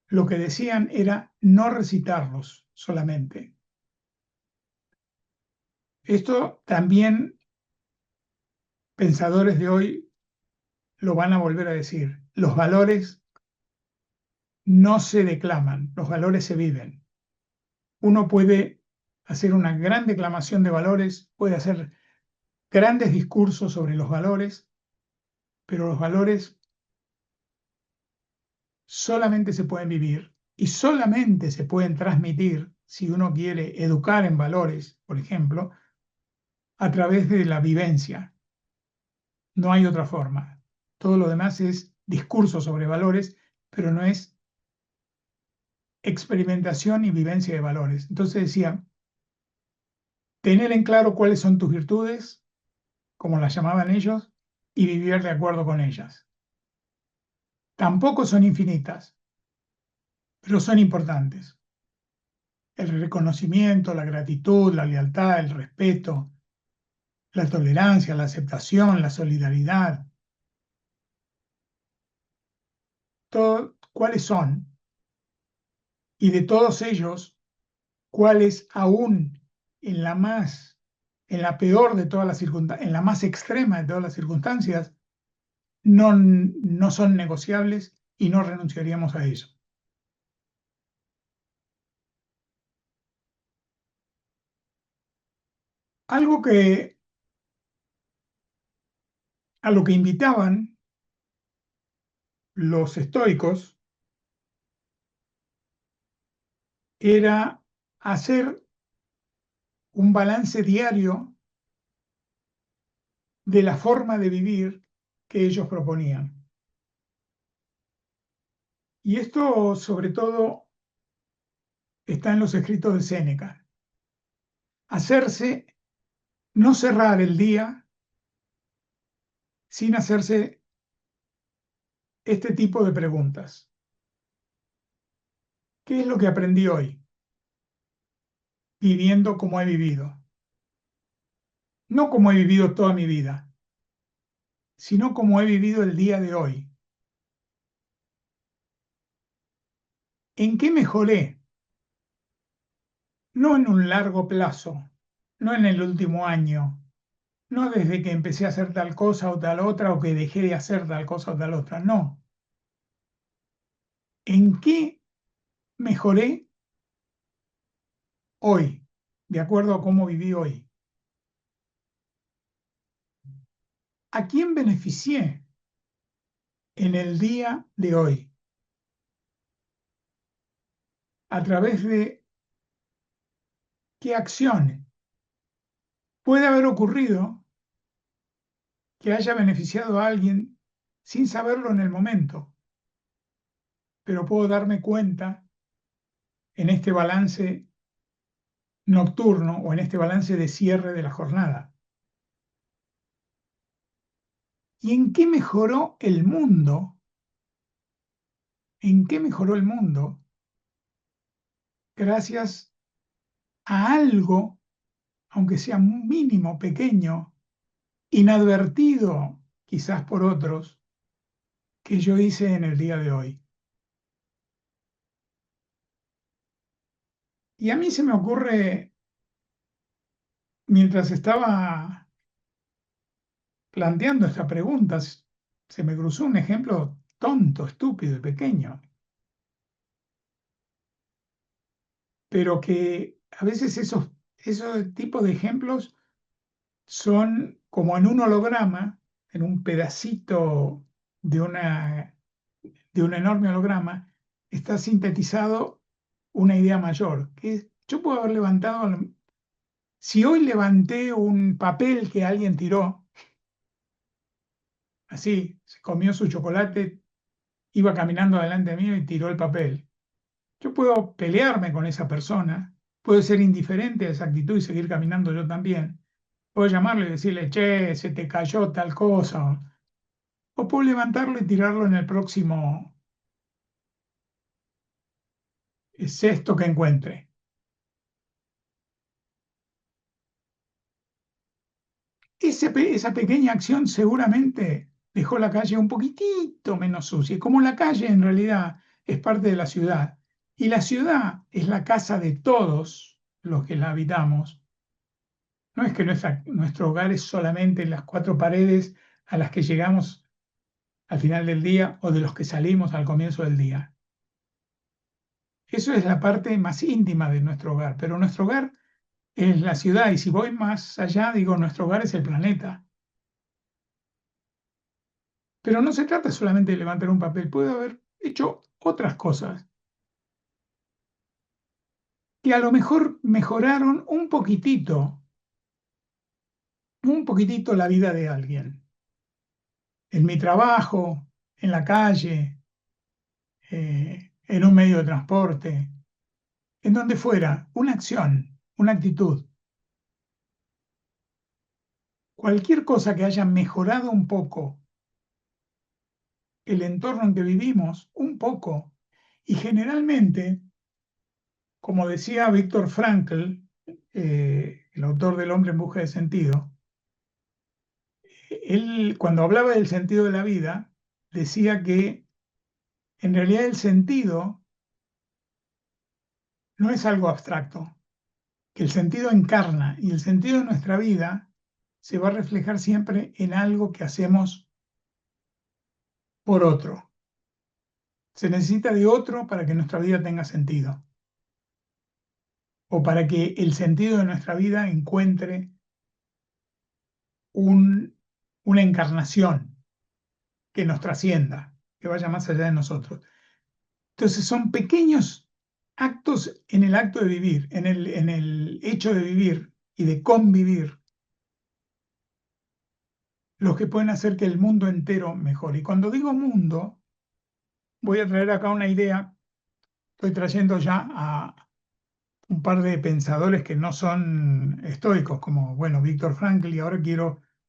lo que decían era no recitarlos solamente. Esto también pensadores de hoy lo van a volver a decir. Los valores no se declaman, los valores se viven. Uno puede hacer una gran declamación de valores, puede hacer grandes discursos sobre los valores, pero los valores solamente se pueden vivir y solamente se pueden transmitir, si uno quiere educar en valores, por ejemplo, a través de la vivencia. No hay otra forma. Todo lo demás es discurso sobre valores, pero no es experimentación y vivencia de valores. Entonces decía, tener en claro cuáles son tus virtudes, como las llamaban ellos, y vivir de acuerdo con ellas. Tampoco son infinitas, pero son importantes. El reconocimiento, la gratitud, la lealtad, el respeto, la tolerancia, la aceptación, la solidaridad. ¿Cuáles son? Y de todos ellos, ¿cuáles aún en la peor de todas las circunstancias, en la más extrema de todas las circunstancias, no son negociables y no renunciaríamos a ello? Algo a lo que invitaban los estoicos era hacer un balance diario de la forma de vivir que ellos proponían. Y esto, sobre todo, está en los escritos de Séneca. No cerrar el día sin hacerse este tipo de preguntas. ¿Qué es lo que aprendí hoy? Viviendo como he vivido. No como he vivido toda mi vida, sino como he vivido el día de hoy. ¿En qué mejoré? No en un largo plazo, no en el último año, no desde que empecé a hacer tal cosa o tal otra o que dejé de hacer tal cosa o tal otra, no. ¿En qué mejoré hoy, de acuerdo a cómo viví hoy. ¿A quién beneficié en el día de hoy? ¿A través de qué acciones? Puede haber ocurrido que haya beneficiado a alguien sin saberlo en el momento, pero puedo darme cuenta en este balance nocturno o en este balance de cierre de la jornada. ¿Y en qué mejoró el mundo? ¿En qué mejoró el mundo? Gracias a algo, aunque sea mínimo, pequeño, inadvertido quizás por otros, que yo hice en el día de hoy. Y a mí se me ocurre, mientras estaba planteando esta pregunta, se me cruzó un ejemplo tonto, estúpido y pequeño, pero que a veces esos tipos de ejemplos son como en un holograma, en un pedacito de un enorme holograma, está sintetizado una idea mayor, que yo puedo haber levantado, si hoy levanté un papel que alguien tiró, así, se comió su chocolate, iba caminando delante mío y tiró el papel. Yo puedo pelearme con esa persona, puedo ser indiferente a esa actitud y seguir caminando yo también. Puedo llamarle y decirle, che, se te cayó tal cosa. O puedo levantarlo y tirarlo en el próximo cesto que encuentre. Esa pequeña acción seguramente dejó la calle un poquitito menos sucia. Y como la calle en realidad es parte de la ciudad, y la ciudad es la casa de todos los que la habitamos, no es que nuestro hogar es solamente las cuatro paredes a las que llegamos al final del día o de los que salimos al comienzo del día. Eso es la parte más íntima de nuestro hogar, pero nuestro hogar es la ciudad y si voy más allá, digo, nuestro hogar es el planeta. Pero no se trata solamente de levantar un papel, puede haber hecho otras cosas que a lo mejor mejoraron un poquitito la vida de alguien. En mi trabajo, en la calle, en un medio de transporte, en donde fuera, una acción, una actitud. Cualquier cosa que haya mejorado un poco el entorno en que vivimos, un poco. Y generalmente, como decía Viktor Frankl, el autor del Hombre en busca de sentido, él cuando hablaba del sentido de la vida, decía que en realidad el sentido no es algo abstracto, que el sentido encarna y el sentido de nuestra vida se va a reflejar siempre en algo que hacemos por otro. Se necesita de otro para que nuestra vida tenga sentido o para que el sentido de nuestra vida encuentre una encarnación que nos trascienda, que vaya más allá de nosotros. Entonces son pequeños actos en el acto de vivir, en el hecho de vivir y de convivir, los que pueden hacer que el mundo entero mejore. Y cuando digo mundo, voy a traer acá una idea, estoy trayendo ya a un par de pensadores que no son estoicos, como, bueno, Viktor Frankl, y ahora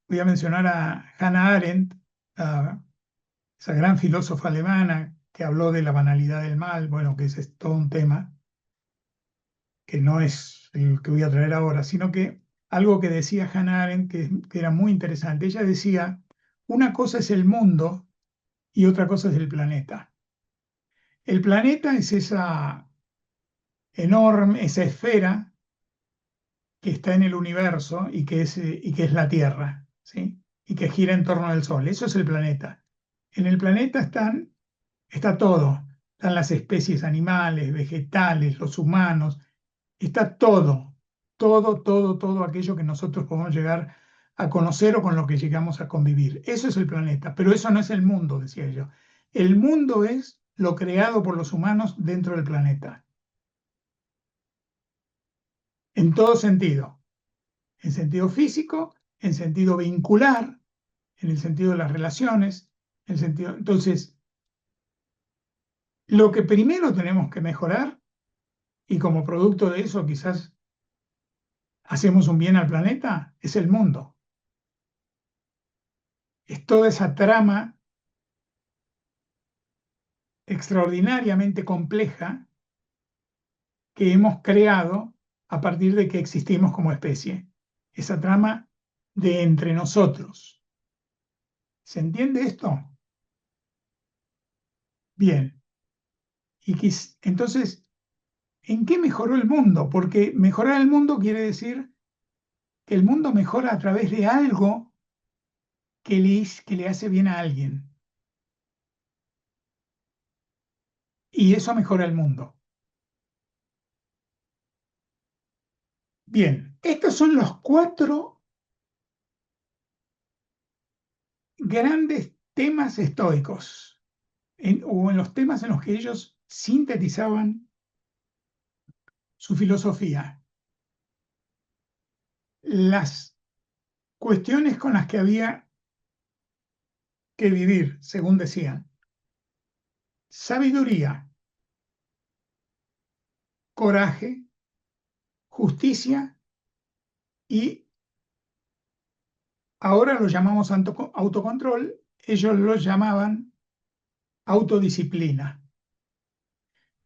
voy a mencionar a Hannah Arendt, esa gran filósofa alemana que habló de la banalidad del mal, bueno, que ese es todo un tema, que no es el que voy a traer ahora, sino que algo que decía Hannah Arendt que era muy interesante. Ella decía, una cosa es el mundo y otra cosa es el planeta. El planeta es esa enorme, esa esfera que está en el universo y que es la Tierra, ¿sí? Y que gira en torno al Sol. Eso es el planeta. En el planeta está todo. Están las especies animales, vegetales, los humanos, está todo aquello que nosotros podemos llegar a conocer o con lo que llegamos a convivir. Eso es el planeta, pero eso no es el mundo, decía yo. El mundo es lo creado por los humanos dentro del planeta. En todo sentido. En sentido físico, en sentido vincular, en el sentido de las relaciones, en el sentido... Entonces, lo que primero tenemos que mejorar, y como producto de eso quizás hacemos un bien al planeta, es el mundo. Es toda esa trama extraordinariamente compleja que hemos creado a partir de que existimos como especie. Esa trama de entre nosotros. ¿Se entiende esto? Bien. Entonces, ¿en qué mejoró el mundo? Porque mejorar el mundo quiere decir que el mundo mejora a través de algo que le hace bien a alguien. Y eso mejora el mundo. Bien, estos son los 4 grandes temas estoicos, o en los temas en los que ellos sintetizaban su filosofía. Las cuestiones con las que había que vivir, según decían. Sabiduría, coraje, justicia y ahora lo llamamos autocontrol, ellos lo llamaban autodisciplina.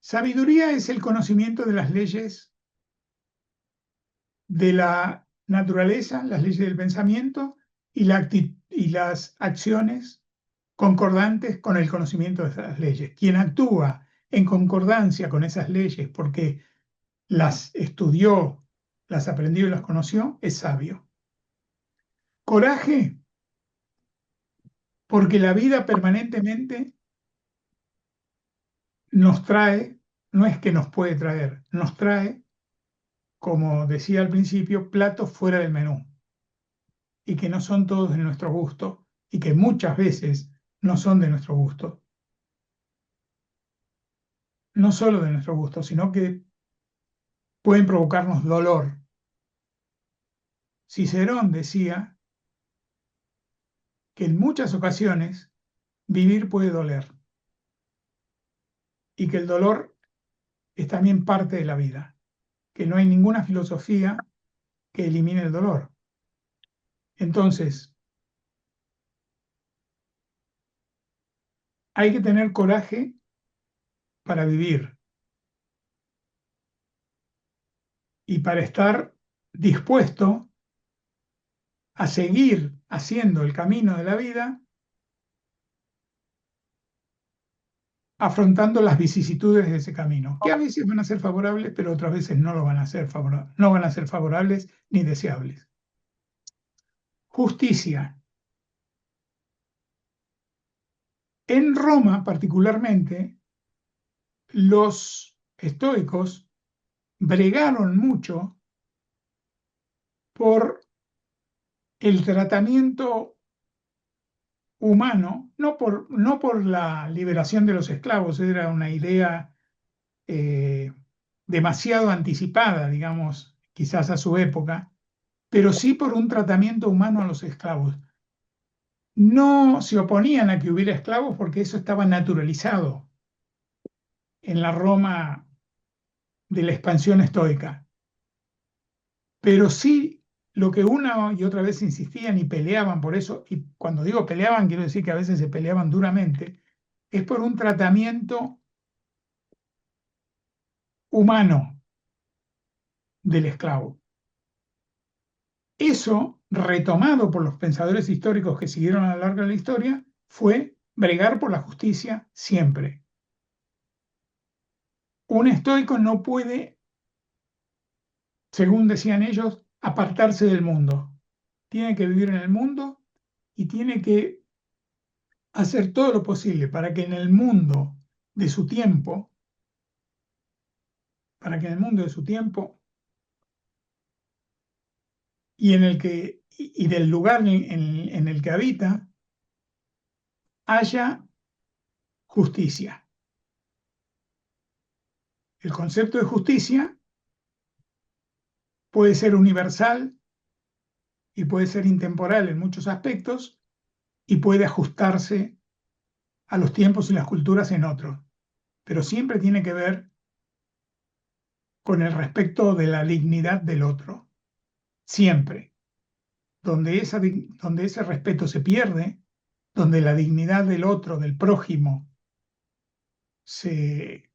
Sabiduría es el conocimiento de las leyes de la naturaleza, las leyes del pensamiento y las acciones concordantes con el conocimiento de esas leyes. Quien actúa en concordancia con esas leyes porque las estudió, las aprendió y las conoció, es sabio. Coraje, porque la vida permanentemente nos trae, no es que nos puede traer, nos trae, como decía al principio, platos fuera del menú y que no son todos de nuestro gusto y que muchas veces no son de nuestro gusto. No solo de nuestro gusto, sino que pueden provocarnos dolor. Cicerón decía que en muchas ocasiones vivir puede doler y que el dolor es también parte de la vida, que no hay ninguna filosofía que elimine el dolor. Entonces, hay que tener coraje para vivir y para estar dispuesto a seguir haciendo el camino de la vida, afrontando las vicisitudes de ese camino, que a veces van a ser favorables, pero otras veces no lo van a ser no van a ser favorables ni deseables. Justicia. En Roma, particularmente, los estoicos bregaron mucho por el tratamiento humano, no por la liberación de los esclavos, era una idea demasiado anticipada, digamos, quizás a su época, pero sí por un tratamiento humano a los esclavos. No se oponían a que hubiera esclavos porque eso estaba naturalizado en la Roma de la expansión estoica. Pero sí lo que una y otra vez insistían y peleaban por eso, y cuando digo peleaban quiero decir que a veces se peleaban duramente, es por un tratamiento humano del esclavo. Eso, retomado por los pensadores históricos que siguieron a lo largo de la historia, fue bregar por la justicia siempre. Un estoico no puede, según decían ellos, apartarse del mundo. Tiene que vivir en el mundo y tiene que hacer todo lo posible para que en el mundo de su tiempo, y del lugar en el que habita haya justicia. El concepto de justicia puede ser universal y puede ser intemporal en muchos aspectos y puede ajustarse a los tiempos y las culturas en otros, pero siempre tiene que ver con el respeto de la dignidad del otro. Siempre. Donde ese respeto se pierde, donde la dignidad del otro, del prójimo, se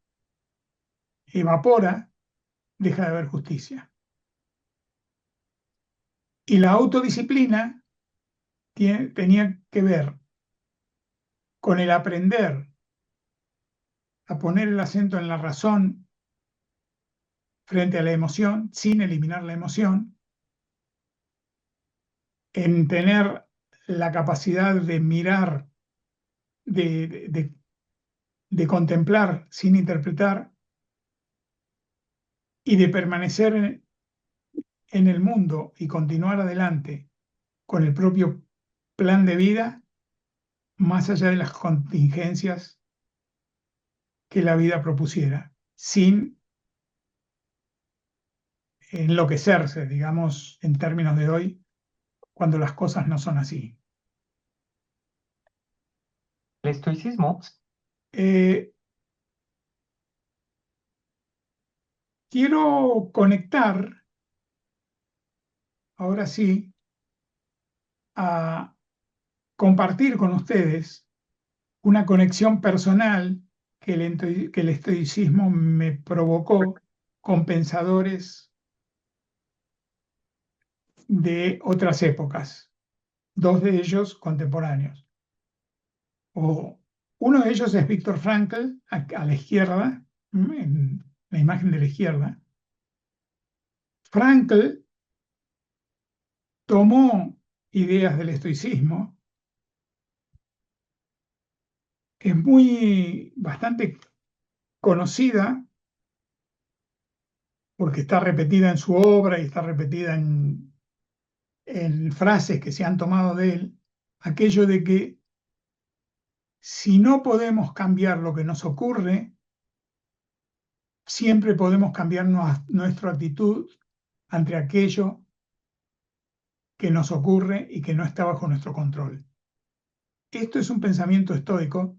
evapora, deja de haber justicia. Y la autodisciplina tenía que ver con el aprender a poner el acento en la razón frente a la emoción, sin eliminar la emoción, en tener la capacidad de mirar, de contemplar sin interpretar y de permanecer en el mundo y continuar adelante con el propio plan de vida, más allá de las contingencias que la vida propusiera, sin enloquecerse, digamos, en términos de hoy, cuando las cosas no son así. El estoicismo, Quiero conectar, ahora sí, a compartir con ustedes una conexión personal que el estoicismo me provocó con pensadores de otras épocas, dos de ellos contemporáneos. Uno de ellos es Viktor Frankl, a la izquierda, en la imagen de la izquierda. Frankl tomó ideas del estoicismo, es bastante conocida porque está repetida en su obra y está repetida en frases que se han tomado de él, aquello de que si no podemos cambiar lo que nos ocurre, siempre podemos cambiar nuestra actitud ante aquello que nos ocurre y que no está bajo nuestro control. Esto es un pensamiento estoico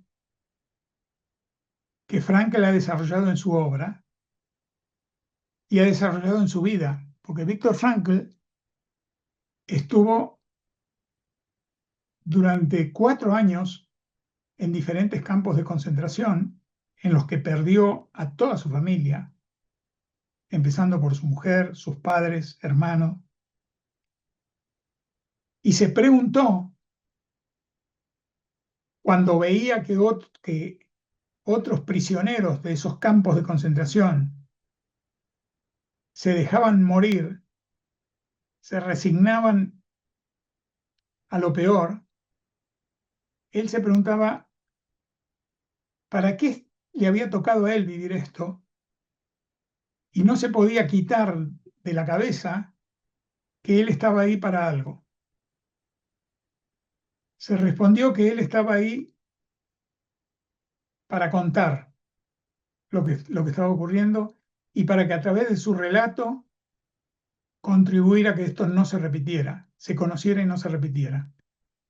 que Frankl ha desarrollado en su obra y ha desarrollado en su vida, porque Viktor Frankl estuvo durante 4 años en diferentes campos de concentración en los que perdió a toda su familia, empezando por su mujer, sus padres, hermanos, y se preguntó, cuando veía que otros prisioneros de esos campos de concentración se dejaban morir, se resignaban a lo peor, él se preguntaba, ¿para qué le había tocado a él vivir esto? Y no se podía quitar de la cabeza que él estaba ahí para algo. Se respondió que él estaba ahí para contar lo que estaba ocurriendo y para que a través de su relato contribuir a que esto no se repitiera, se conociera y no se repitiera.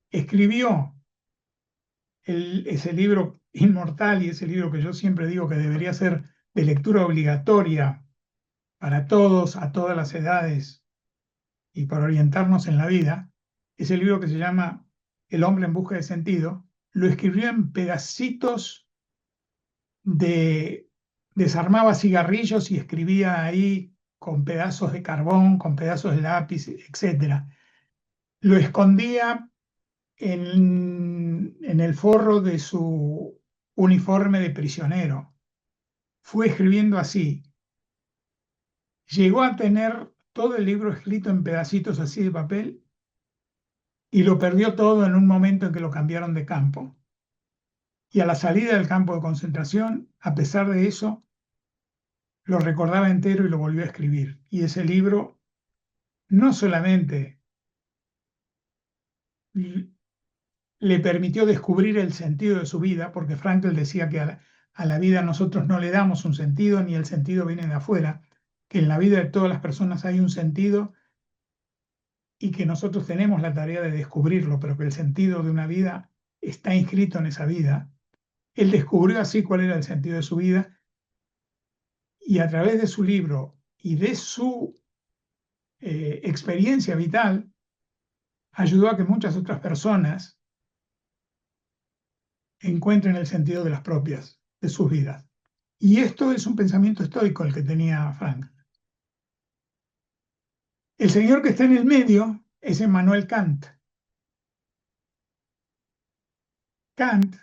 Escribió ese libro inmortal y ese libro que yo siempre digo que debería ser de lectura obligatoria para todos, a todas las edades y para orientarnos en la vida, ese libro que se llama El hombre en busca de sentido, lo escribió en pedacitos desarmaba cigarrillos y escribía ahí con pedazos de carbón, con pedazos de lápiz, etc. Lo escondía en el forro de su uniforme de prisionero. Fue escribiendo así. Llegó a tener todo el libro escrito en pedacitos así de papel y lo perdió todo en un momento en que lo cambiaron de campo. Y a la salida del campo de concentración, a pesar de eso, lo recordaba entero y lo volvió a escribir. Y ese libro no solamente le permitió descubrir el sentido de su vida, porque Frankl decía que a la vida nosotros no le damos un sentido, ni el sentido viene de afuera, que en la vida de todas las personas hay un sentido y que nosotros tenemos la tarea de descubrirlo, pero que el sentido de una vida está inscrito en esa vida. Él descubrió así cuál era el sentido de su vida y a través de su libro y de su experiencia vital ayudó a que muchas otras personas encuentren el sentido de las propias, de sus vidas. Y esto es un pensamiento estoico el que tenía Frank. El señor que está en el medio es Immanuel Kant. Kant,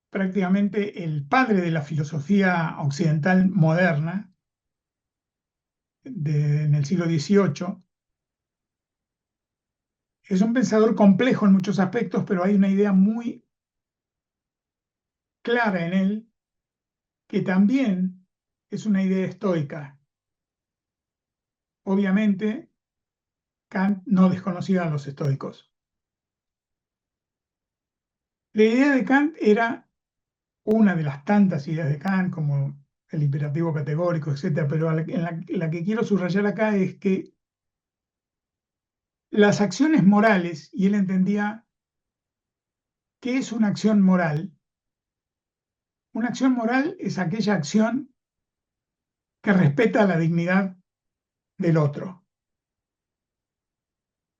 prácticamente el padre de la filosofía occidental moderna en el siglo XVIII, es un pensador complejo en muchos aspectos, pero hay una idea muy clara en él que también es una idea estoica. Obviamente, Kant no desconocía a los estoicos. La idea de Kant era una de las tantas ideas de Kant, como el imperativo categórico, etc. Pero la que quiero subrayar acá es que las acciones morales, y él entendía qué es una acción moral. Una acción moral es aquella acción que respeta la dignidad del otro.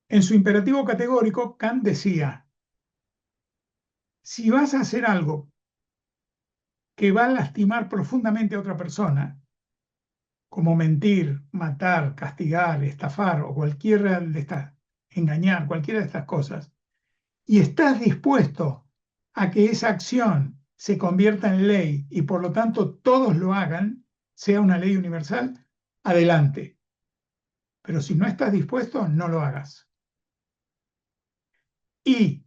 En su imperativo categórico, Kant decía, si vas a hacer algo que va a lastimar profundamente a otra persona, como mentir, matar, castigar, estafar o cualquiera de estas, engañar, cualquiera de estas cosas, y estás dispuesto a que esa acción se convierta en ley y por lo tanto todos lo hagan, sea una ley universal, adelante. Pero si no estás dispuesto, no lo hagas. Y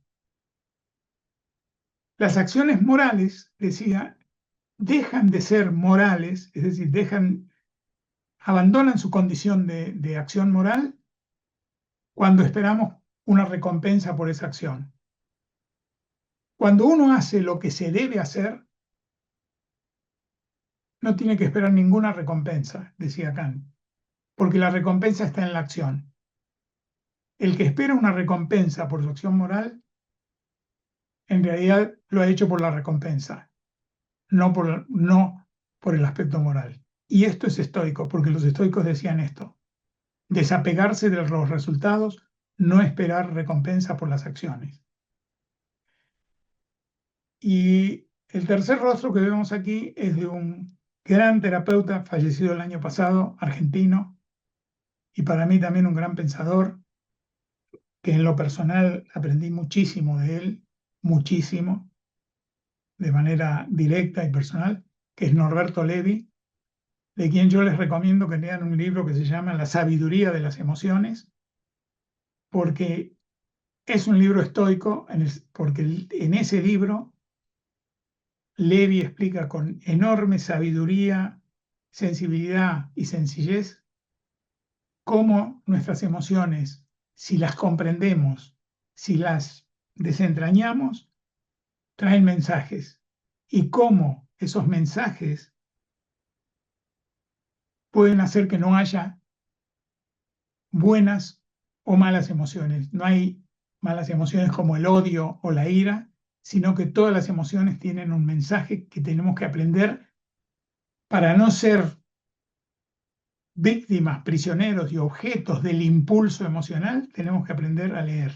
las acciones morales, decía, dejan de ser morales, es decir, abandonan su condición de acción moral cuando esperamos una recompensa por esa acción. Cuando uno hace lo que se debe hacer, no tiene que esperar ninguna recompensa, decía Kant, porque la recompensa está en la acción. El que espera una recompensa por su acción moral, en realidad lo ha hecho por la recompensa, no por el aspecto moral. Y esto es estoico, porque los estoicos decían esto: desapegarse de los resultados, no esperar recompensa por las acciones. Y el tercer rostro que vemos aquí es de un gran terapeuta fallecido el año pasado, argentino, y para mí también un gran pensador, que en lo personal aprendí muchísimo de él, muchísimo, de manera directa y personal, que es Norberto Levi, de quien yo les recomiendo que lean un libro que se llama La sabiduría de las emociones, porque es un libro estoico, porque en ese libro Levi explica con enorme sabiduría, sensibilidad y sencillez cómo nuestras emociones, si las comprendemos, si las desentrañamos, traen mensajes, y cómo esos mensajes pueden hacer que no haya buenas o malas emociones. No hay malas emociones como el odio o la ira, sino que todas las emociones tienen un mensaje que tenemos que aprender para no ser víctimas, prisioneros y objetos del impulso emocional. Tenemos que aprender a leer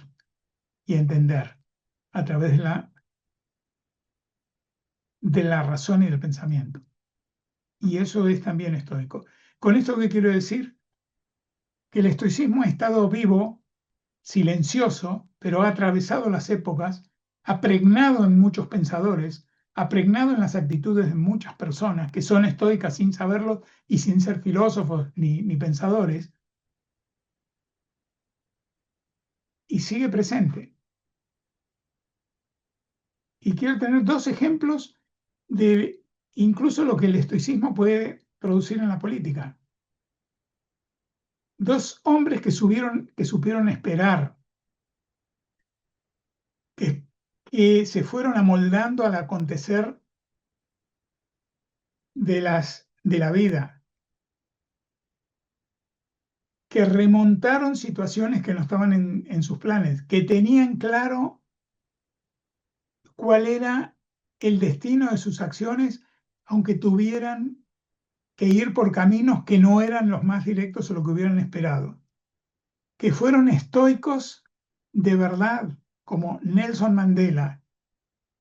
y a entender a través de la razón y del pensamiento. Y eso es también estoico. ¿Con esto qué quiero decir? Que el estoicismo ha estado vivo, silencioso, pero ha atravesado las épocas, ha pregnado en muchos pensadores, ha pregnado en las actitudes de muchas personas que son estoicas sin saberlo y sin ser filósofos ni pensadores, y sigue presente. Y quiero tener dos ejemplos de incluso lo que el estoicismo puede producir en la política. Dos hombres que supieron esperar, que se fueron amoldando al acontecer de la vida, que remontaron situaciones que no estaban en sus planes, que tenían claro cuál era el destino de sus acciones, aunque tuvieran que ir por caminos que no eran los más directos o lo que hubieran esperado, que fueron estoicos de verdad, como Nelson Mandela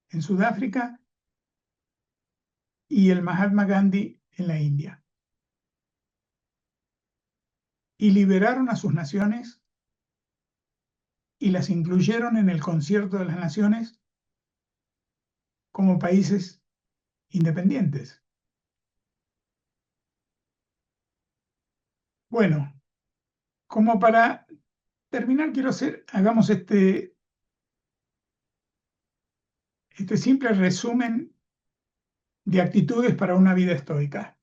en Sudáfrica y el Mahatma Gandhi en la India. Y liberaron a sus naciones y las incluyeron en el concierto de las naciones como países independientes. Bueno, como para terminar, hagamos este simple resumen de actitudes para una vida estoica.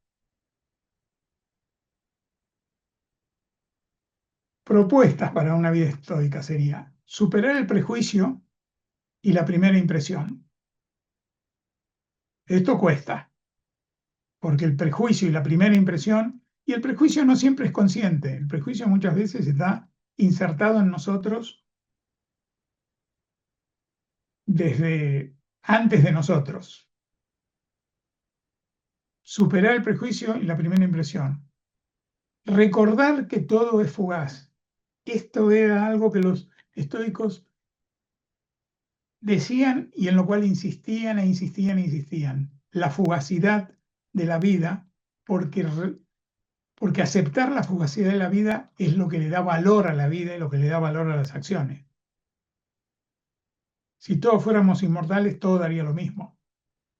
Propuestas para una vida estoica sería superar el prejuicio y la primera impresión. Esto cuesta, porque el prejuicio y la primera impresión, y el prejuicio no siempre es consciente, el prejuicio muchas veces está insertado en nosotros desde antes de nosotros. Superar el prejuicio y la primera impresión. Recordar que todo es fugaz. Esto era algo que los estoicos decían y en lo cual insistían e insistían e insistían. La fugacidad de la vida, porque aceptar la fugacidad de la vida es lo que le da valor a la vida y lo que le da valor a las acciones. Si todos fuéramos inmortales, todo daría lo mismo.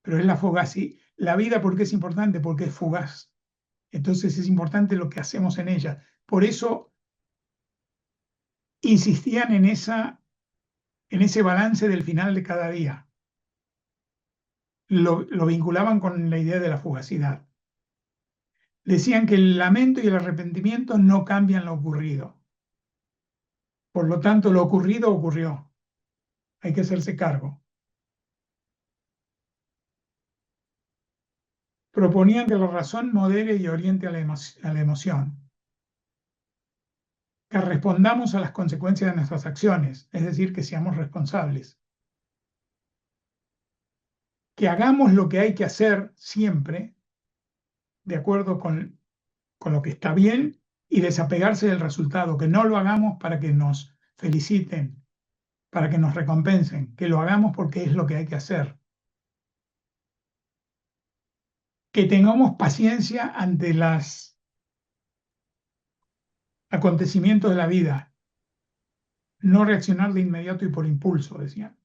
Pero es la fugacidad. La vida, ¿por qué es importante? Porque es fugaz. Entonces es importante lo que hacemos en ella. Por eso insistían en ese balance del final de cada día. Lo vinculaban con la idea de la fugacidad. Decían que el lamento y el arrepentimiento no cambian lo ocurrido. Por lo tanto, lo ocurrido ocurrió. Hay que hacerse cargo. Proponían que la razón modere y oriente a la emoción. Que respondamos a las consecuencias de nuestras acciones, es decir, que seamos responsables. Que hagamos lo que hay que hacer siempre, de acuerdo con lo que está bien, y desapegarse del resultado, que no lo hagamos para que nos feliciten, para que nos recompensen, que lo hagamos porque es lo que hay que hacer. Que tengamos paciencia ante los acontecimientos de la vida, no reaccionar de inmediato y por impulso, decían.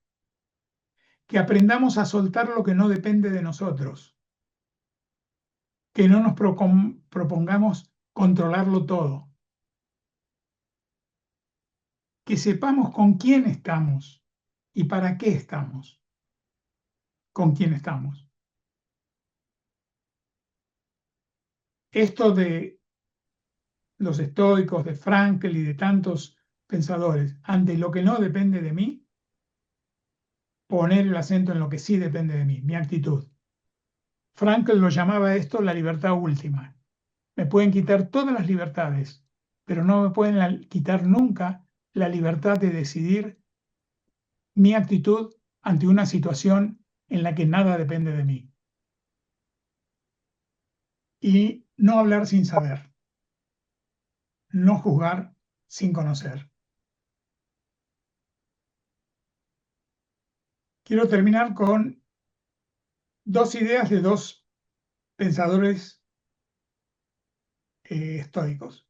Que aprendamos a soltar lo que no depende de nosotros, que no nos propongamos controlarlo todo, que sepamos con quién estamos y para qué estamos, con quién estamos. Esto de los estoicos, de Frankl y de tantos pensadores, ante lo que no depende de mí, poner el acento en lo que sí depende de mí, mi actitud. Frankl lo llamaba esto la libertad última. Me pueden quitar todas las libertades, pero no me pueden quitar nunca la libertad de decidir mi actitud ante una situación en la que nada depende de mí. Y no hablar sin saber. No juzgar sin conocer. Quiero terminar con dos ideas de dos pensadores estoicos.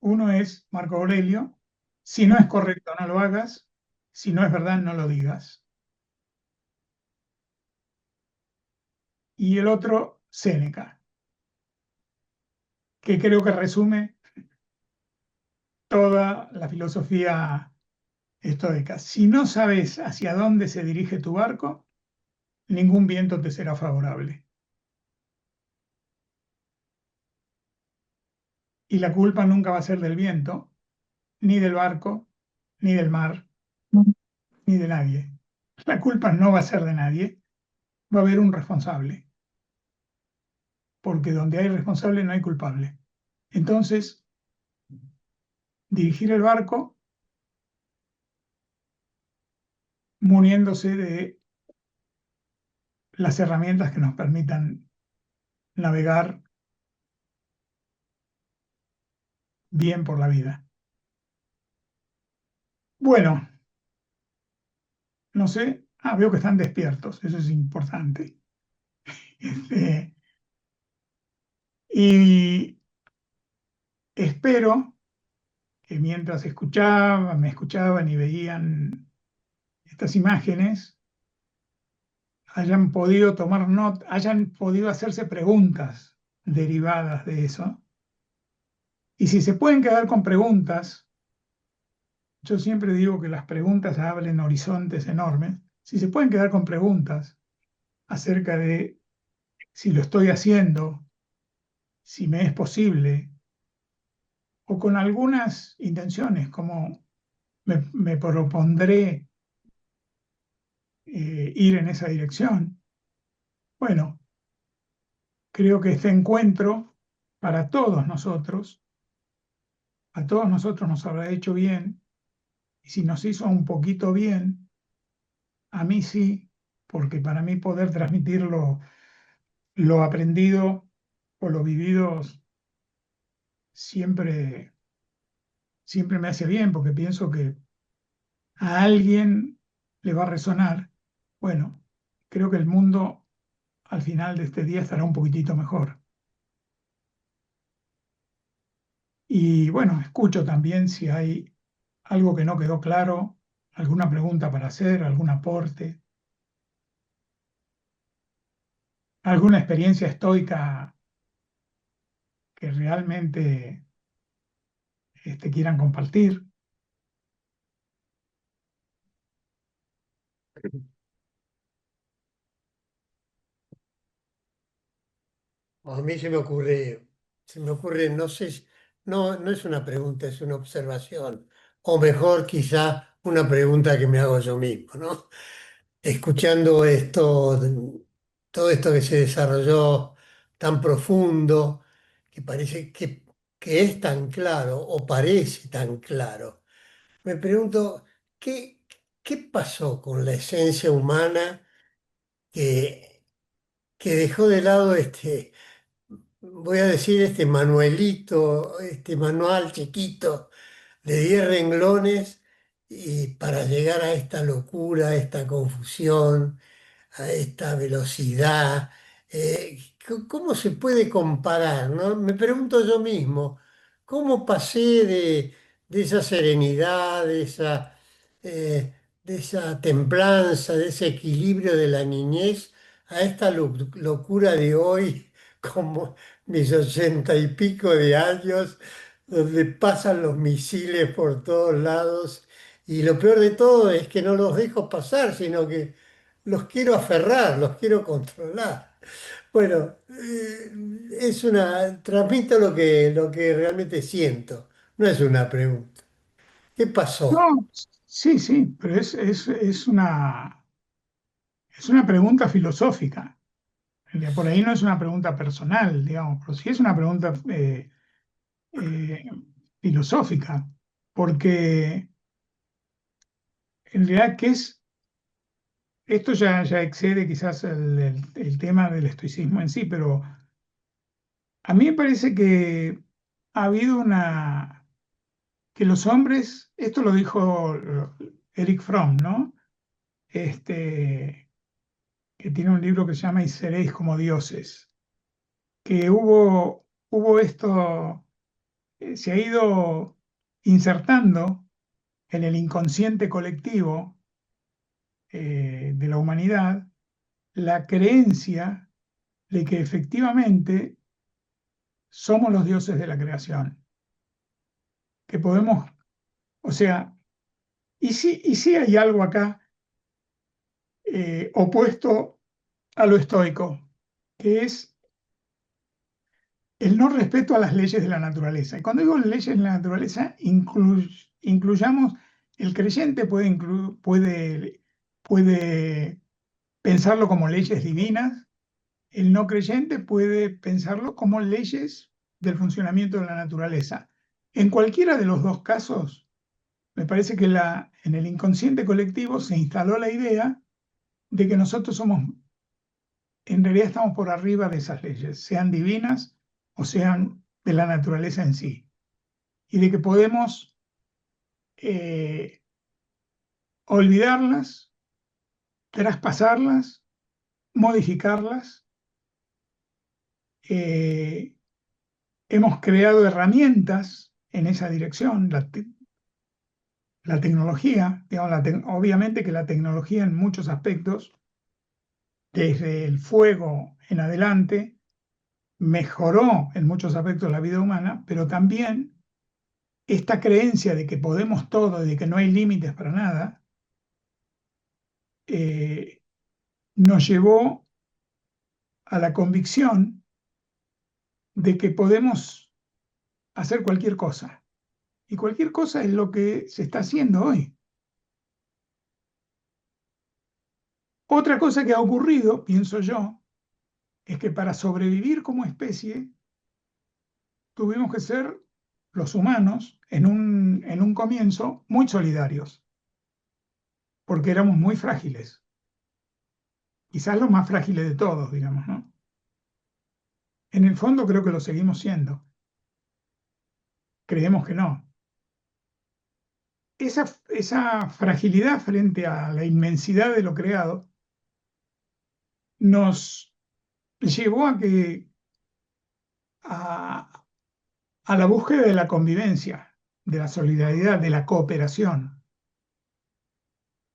Uno es Marco Aurelio: si no es correcto, no lo hagas; si no es verdad, no lo digas. Y el otro, Séneca, que creo que resume toda la filosofía estoica. Si no sabes hacia dónde se dirige tu barco, ningún viento te será favorable. y la culpa nunca va a ser del viento, ni del barco, ni del mar, ni de nadie. La culpa no va a ser de nadie, va a haber un responsable, porque donde hay responsable no hay culpable. Entonces, dirigir el barco muniéndose de las herramientas que nos permitan navegar bien por la vida. Bueno, no sé, veo que están despiertos, eso es importante. Y espero que mientras me escuchaban y veían estas imágenes, hayan podido tomar nota, hayan podido hacerse preguntas derivadas de eso. Y si se pueden quedar con preguntas, yo siempre digo que las preguntas abren horizontes enormes. Si se pueden quedar con preguntas acerca de si lo estoy haciendo, si me es posible, o con algunas intenciones, como me propondré ir en esa dirección. Bueno, creo que este encuentro para todos nosotros, a todos nosotros nos habrá hecho bien, y si nos hizo un poquito bien, a mí sí, porque para mí poder transmitir lo aprendido o lo vivido siempre, siempre me hace bien, porque pienso que a alguien le va a resonar. Bueno, creo que el mundo al final de este día estará un poquitito mejor. Y bueno, escucho también si hay algo que no quedó claro, alguna pregunta para hacer, algún aporte, alguna experiencia estoica que realmente quieran compartir. A mí se me ocurre, no sé, no es una pregunta, es una observación, o mejor quizá una pregunta que me hago yo mismo, ¿no? Escuchando esto, todo esto que se desarrolló tan profundo, que parece que es tan claro o parece tan claro. Me pregunto, ¿qué pasó con la esencia humana que, que dejó de lado voy a decir, este manualito, este manual chiquito de 10 renglones y para llegar a esta locura, a esta confusión, a esta velocidad? ¿Cómo se puede comparar, no? Me pregunto yo mismo, ¿cómo pasé de esa serenidad, de esa templanza, de ese equilibrio de la niñez a esta locura de hoy, como mis 80 y pico de años, donde pasan los misiles por todos lados? Y lo peor de todo es que no los dejo pasar, sino que los quiero aferrar, los quiero controlar. Bueno, transmito lo que realmente siento, no es una pregunta. ¿Qué pasó? No, sí, sí, pero es una pregunta filosófica. Por ahí no es una pregunta personal, digamos, pero sí es una pregunta eh, filosófica, porque en realidad, esto ya excede quizás el tema del estoicismo en sí, pero a mí me parece que ha habido que los hombres, esto lo dijo Eric Fromm, ¿no? Que tiene un libro que se llama Y seréis como dioses, que hubo esto, se ha ido insertando en el inconsciente colectivo de la humanidad la creencia de que efectivamente somos los dioses de la creación, que podemos, o sea, y sí hay algo acá opuesto a lo estoico, que es el no respeto a las leyes de la naturaleza. Y cuando digo leyes de la naturaleza, incluyamos, el creyente puede pensarlo como leyes divinas, el no creyente puede pensarlo como leyes del funcionamiento de la naturaleza. En cualquiera de los dos casos, me parece que en el inconsciente colectivo se instaló la idea de que nosotros en realidad estamos por arriba de esas leyes, sean divinas o sean de la naturaleza en sí, y de que podemos eh, olvidarlas, traspasarlas, modificarlas. Eh, hemos creado herramientas en esa dirección, la tecnología, digamos, obviamente que la tecnología en muchos aspectos, desde el fuego en adelante, mejoró en muchos aspectos la vida humana, pero también esta creencia de que podemos todo y de que no hay límites para nada, eh, nos llevó a la convicción de que podemos hacer cualquier cosa. Y cualquier cosa es lo que se está haciendo hoy. Otra cosa que ha ocurrido, pienso yo, es que para sobrevivir como especie tuvimos que ser los humanos en un comienzo muy solidarios, porque éramos muy frágiles, quizás los más frágiles de todos, digamos, ¿no? En el fondo creo que lo seguimos siendo, creemos que no. Esa fragilidad frente a la inmensidad de lo creado nos llevó a, a la búsqueda de la convivencia, de la solidaridad, de la cooperación,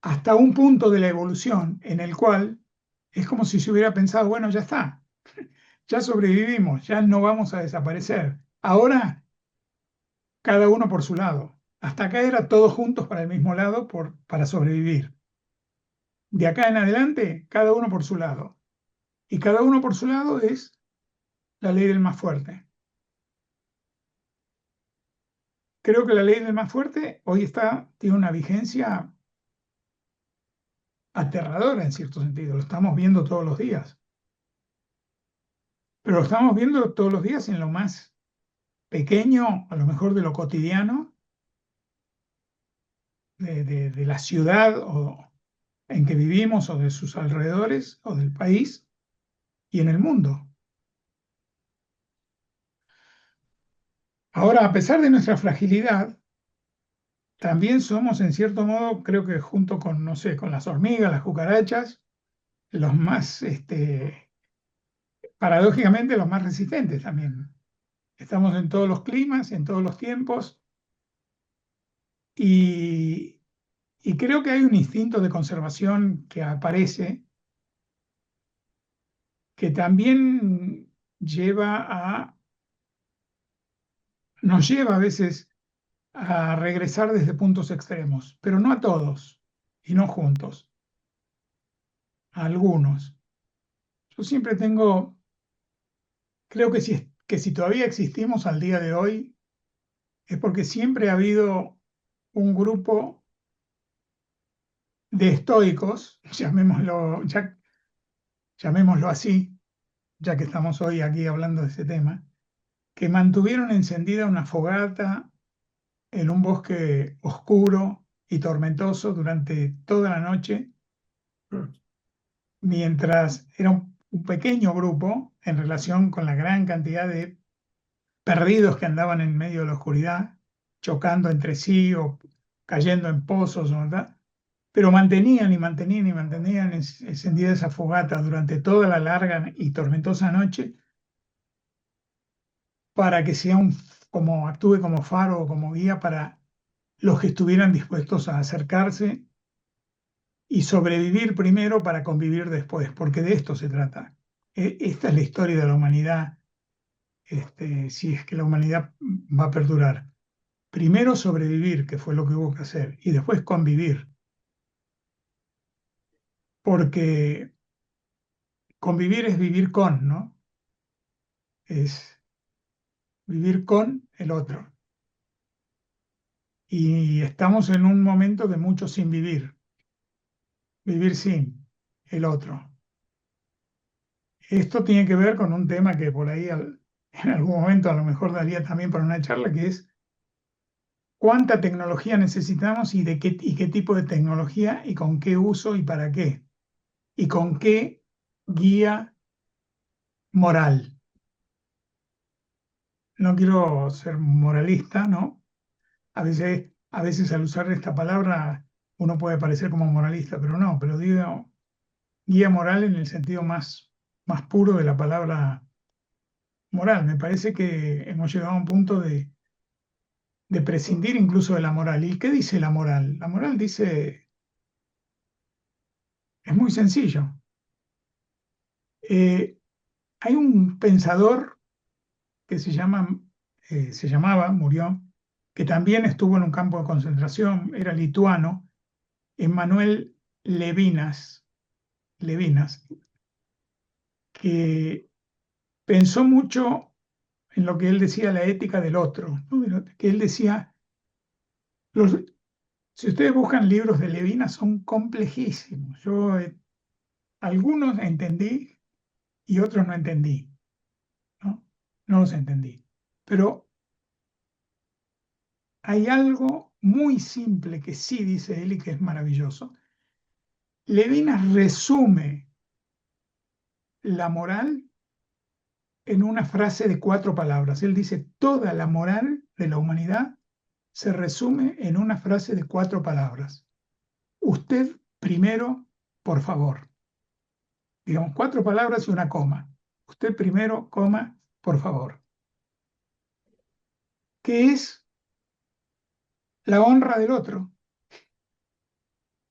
hasta un punto de la evolución en el cual es como si se hubiera pensado, bueno, ya está, ya sobrevivimos, ya no vamos a desaparecer. Ahora, cada uno por su lado. Hasta acá era todos juntos para el mismo lado para sobrevivir. De acá en adelante, cada uno por su lado. Y cada uno por su lado es la ley del más fuerte. Creo que la ley del más fuerte hoy tiene una vigencia aterradora en cierto sentido. Lo estamos viendo todos los días. Pero lo estamos viendo todos los días en lo más pequeño, a lo mejor de lo cotidiano, de la ciudad en que vivimos o de sus alrededores o del país y en el mundo. Ahora, a pesar de nuestra fragilidad, también somos en cierto modo, creo que junto con, no sé, con las hormigas, las cucarachas, los más, paradójicamente, los más resistentes también. Estamos en todos los climas, en todos los tiempos, y, y creo que hay un instinto de conservación que aparece, que también nos lleva a veces a regresar desde puntos extremos, pero no a todos y no juntos, a algunos. Yo siempre creo que si todavía existimos al día de hoy, es porque siempre ha habido un grupo de estoicos, llamémoslo así, ya que estamos hoy aquí hablando de ese tema, que mantuvieron encendida una fogata en un bosque oscuro y tormentoso durante toda la noche, mientras era un pequeño grupo en relación con la gran cantidad de perdidos que andaban en medio de la oscuridad, chocando entre sí o cayendo en pozos, ¿verdad? Pero mantenían y mantenían y mantenían encendida esa fogata durante toda la larga y tormentosa noche para que como actúe como faro o como guía para los que estuvieran dispuestos a acercarse y sobrevivir primero para convivir después, porque de esto se trata. Esta es la historia de la humanidad, si es que la humanidad va a perdurar. Primero sobrevivir, que fue lo que hubo que hacer, y después convivir, porque convivir es vivir con, ¿no? Es vivir con el otro. Y estamos en un momento de mucho sin vivir, vivir sin el otro. Esto tiene que ver con un tema que por ahí en algún momento a lo mejor daría también para una charla, que es cuánta tecnología necesitamos y qué tipo de tecnología y con qué uso y para qué. Y con qué guía moral. No quiero ser moralista, ¿no? A veces al usar esta palabra uno puede parecer como moralista, pero no, pero digo guía moral en el sentido más puro de la palabra moral. Me parece que hemos llegado a un punto de prescindir incluso de la moral. ¿Y qué dice la moral? La moral dice, es muy sencillo. Hay un pensador que se llamaba, murió, que también estuvo en un campo de concentración, era lituano, Emmanuel Levinas, que pensó mucho en lo que él decía la ética del otro, ¿no? Que él decía, los, si ustedes buscan libros de Levinas son complejísimos. Algunos entendí y otros no entendí, ¿no? No los entendí. Pero hay algo muy simple que sí dice él y que es maravilloso. Levinas resume la moral en una frase de 4 palabras. Él dice, toda la moral de la humanidad se resume en una frase de 4 palabras. Usted primero, por favor. Digamos, 4 palabras y una coma. Usted primero, coma, por favor. ¿Qué es la honra del otro?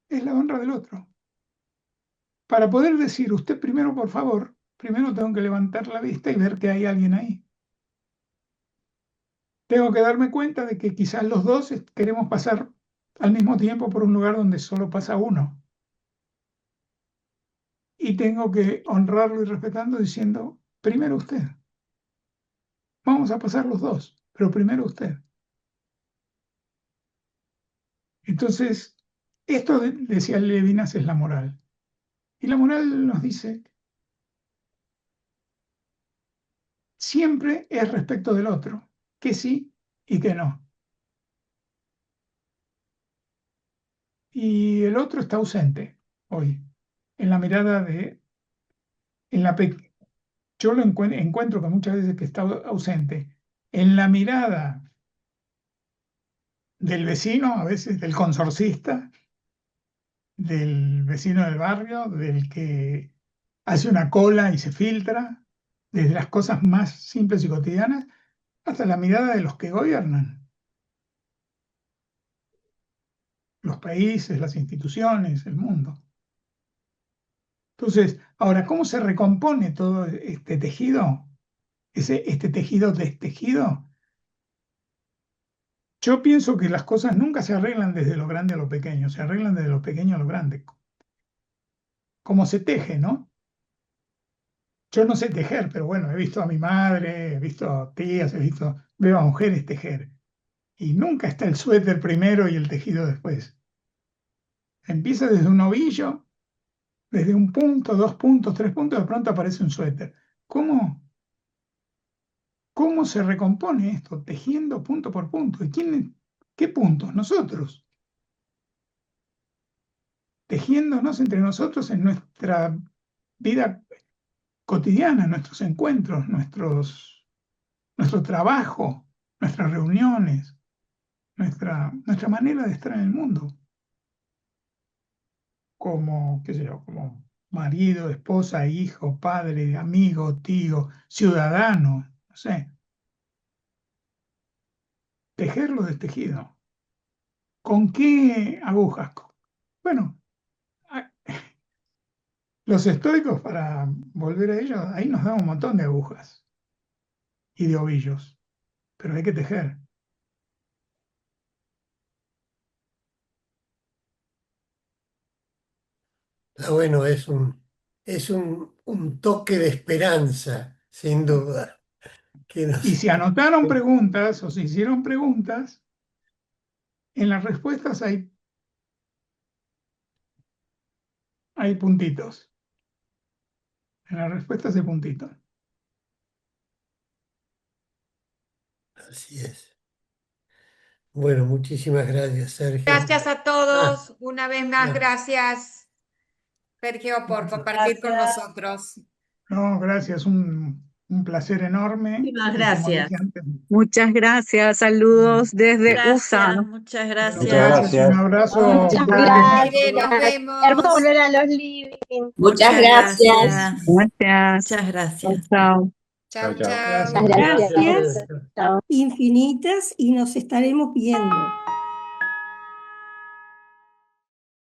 Es la honra del otro. Para poder decir usted primero, por favor, primero tengo que levantar la vista y ver que hay alguien ahí. Tengo que darme cuenta de que quizás los dos queremos pasar al mismo tiempo por un lugar donde solo pasa uno. Y tengo que honrarlo y respetando diciendo, primero usted. Vamos a pasar los dos, pero primero usted. Entonces, esto decía Levinas es la moral. Y la moral nos dice, siempre es respecto del otro, que sí y que no. Y el otro está ausente hoy, en la mirada de, en la, yo lo encuentro que muchas veces que está ausente, en la mirada del vecino, a veces del consorcista, del vecino del barrio, del que hace una cola y se filtra, desde las cosas más simples y cotidianas hasta la mirada de los que gobiernan, los países, las instituciones, el mundo. Entonces, ahora, ¿cómo se recompone todo este tejido? Este tejido destejido. Yo pienso que las cosas nunca se arreglan desde lo grande a lo pequeño, se arreglan desde lo pequeño a lo grande. Como se teje, ¿no? Yo no sé tejer, pero bueno, he visto a mi madre, he visto a tías, veo a mujeres tejer. Y nunca está el suéter primero y el tejido después. Empieza desde un ovillo, desde un punto, 2 puntos, 3 puntos, de pronto aparece un suéter. ¿Cómo? ¿Cómo se recompone esto? Tejiendo punto por punto. ¿Y qué puntos? Nosotros. Tejiéndonos entre nosotros en nuestra vida cotidiana, nuestros encuentros, nuestro trabajo, nuestras reuniones, nuestra manera de estar en el mundo. Como, qué sé yo, como marido, esposa, hijo, padre, amigo, tío, ciudadano, no sé. Tejer lo destejido. ¿Con qué agujas? Bueno, a- los estoicos, para volver a ellos, ahí nos dan un montón de agujas y de ovillos, pero hay que tejer. Bueno, es un toque de esperanza, sin duda. que nos- Y si anotaron preguntas o si hicieron preguntas, en las respuestas hay puntitos. En las respuestas hay puntitos. Así es. Bueno, muchísimas gracias, Sergio. Gracias a todos. Una vez más, gracias, Sergio, por compartir con nosotros. No, gracias, un placer enorme. Muchísimas Y como gracias. dije antes, Muchas gracias, saludos desde USA. Gracias, muchas gracias. Muchas gracias. un abrazo. Muchas grande. Mire, nos gracias. vemos. Hermoso volver a los living. Muchas gracias. Gracias. Muchas gracias. Chao. Chao, Chao, chao. chao. Gracias. Gracias. Chao. Infinitas y nos estaremos viendo.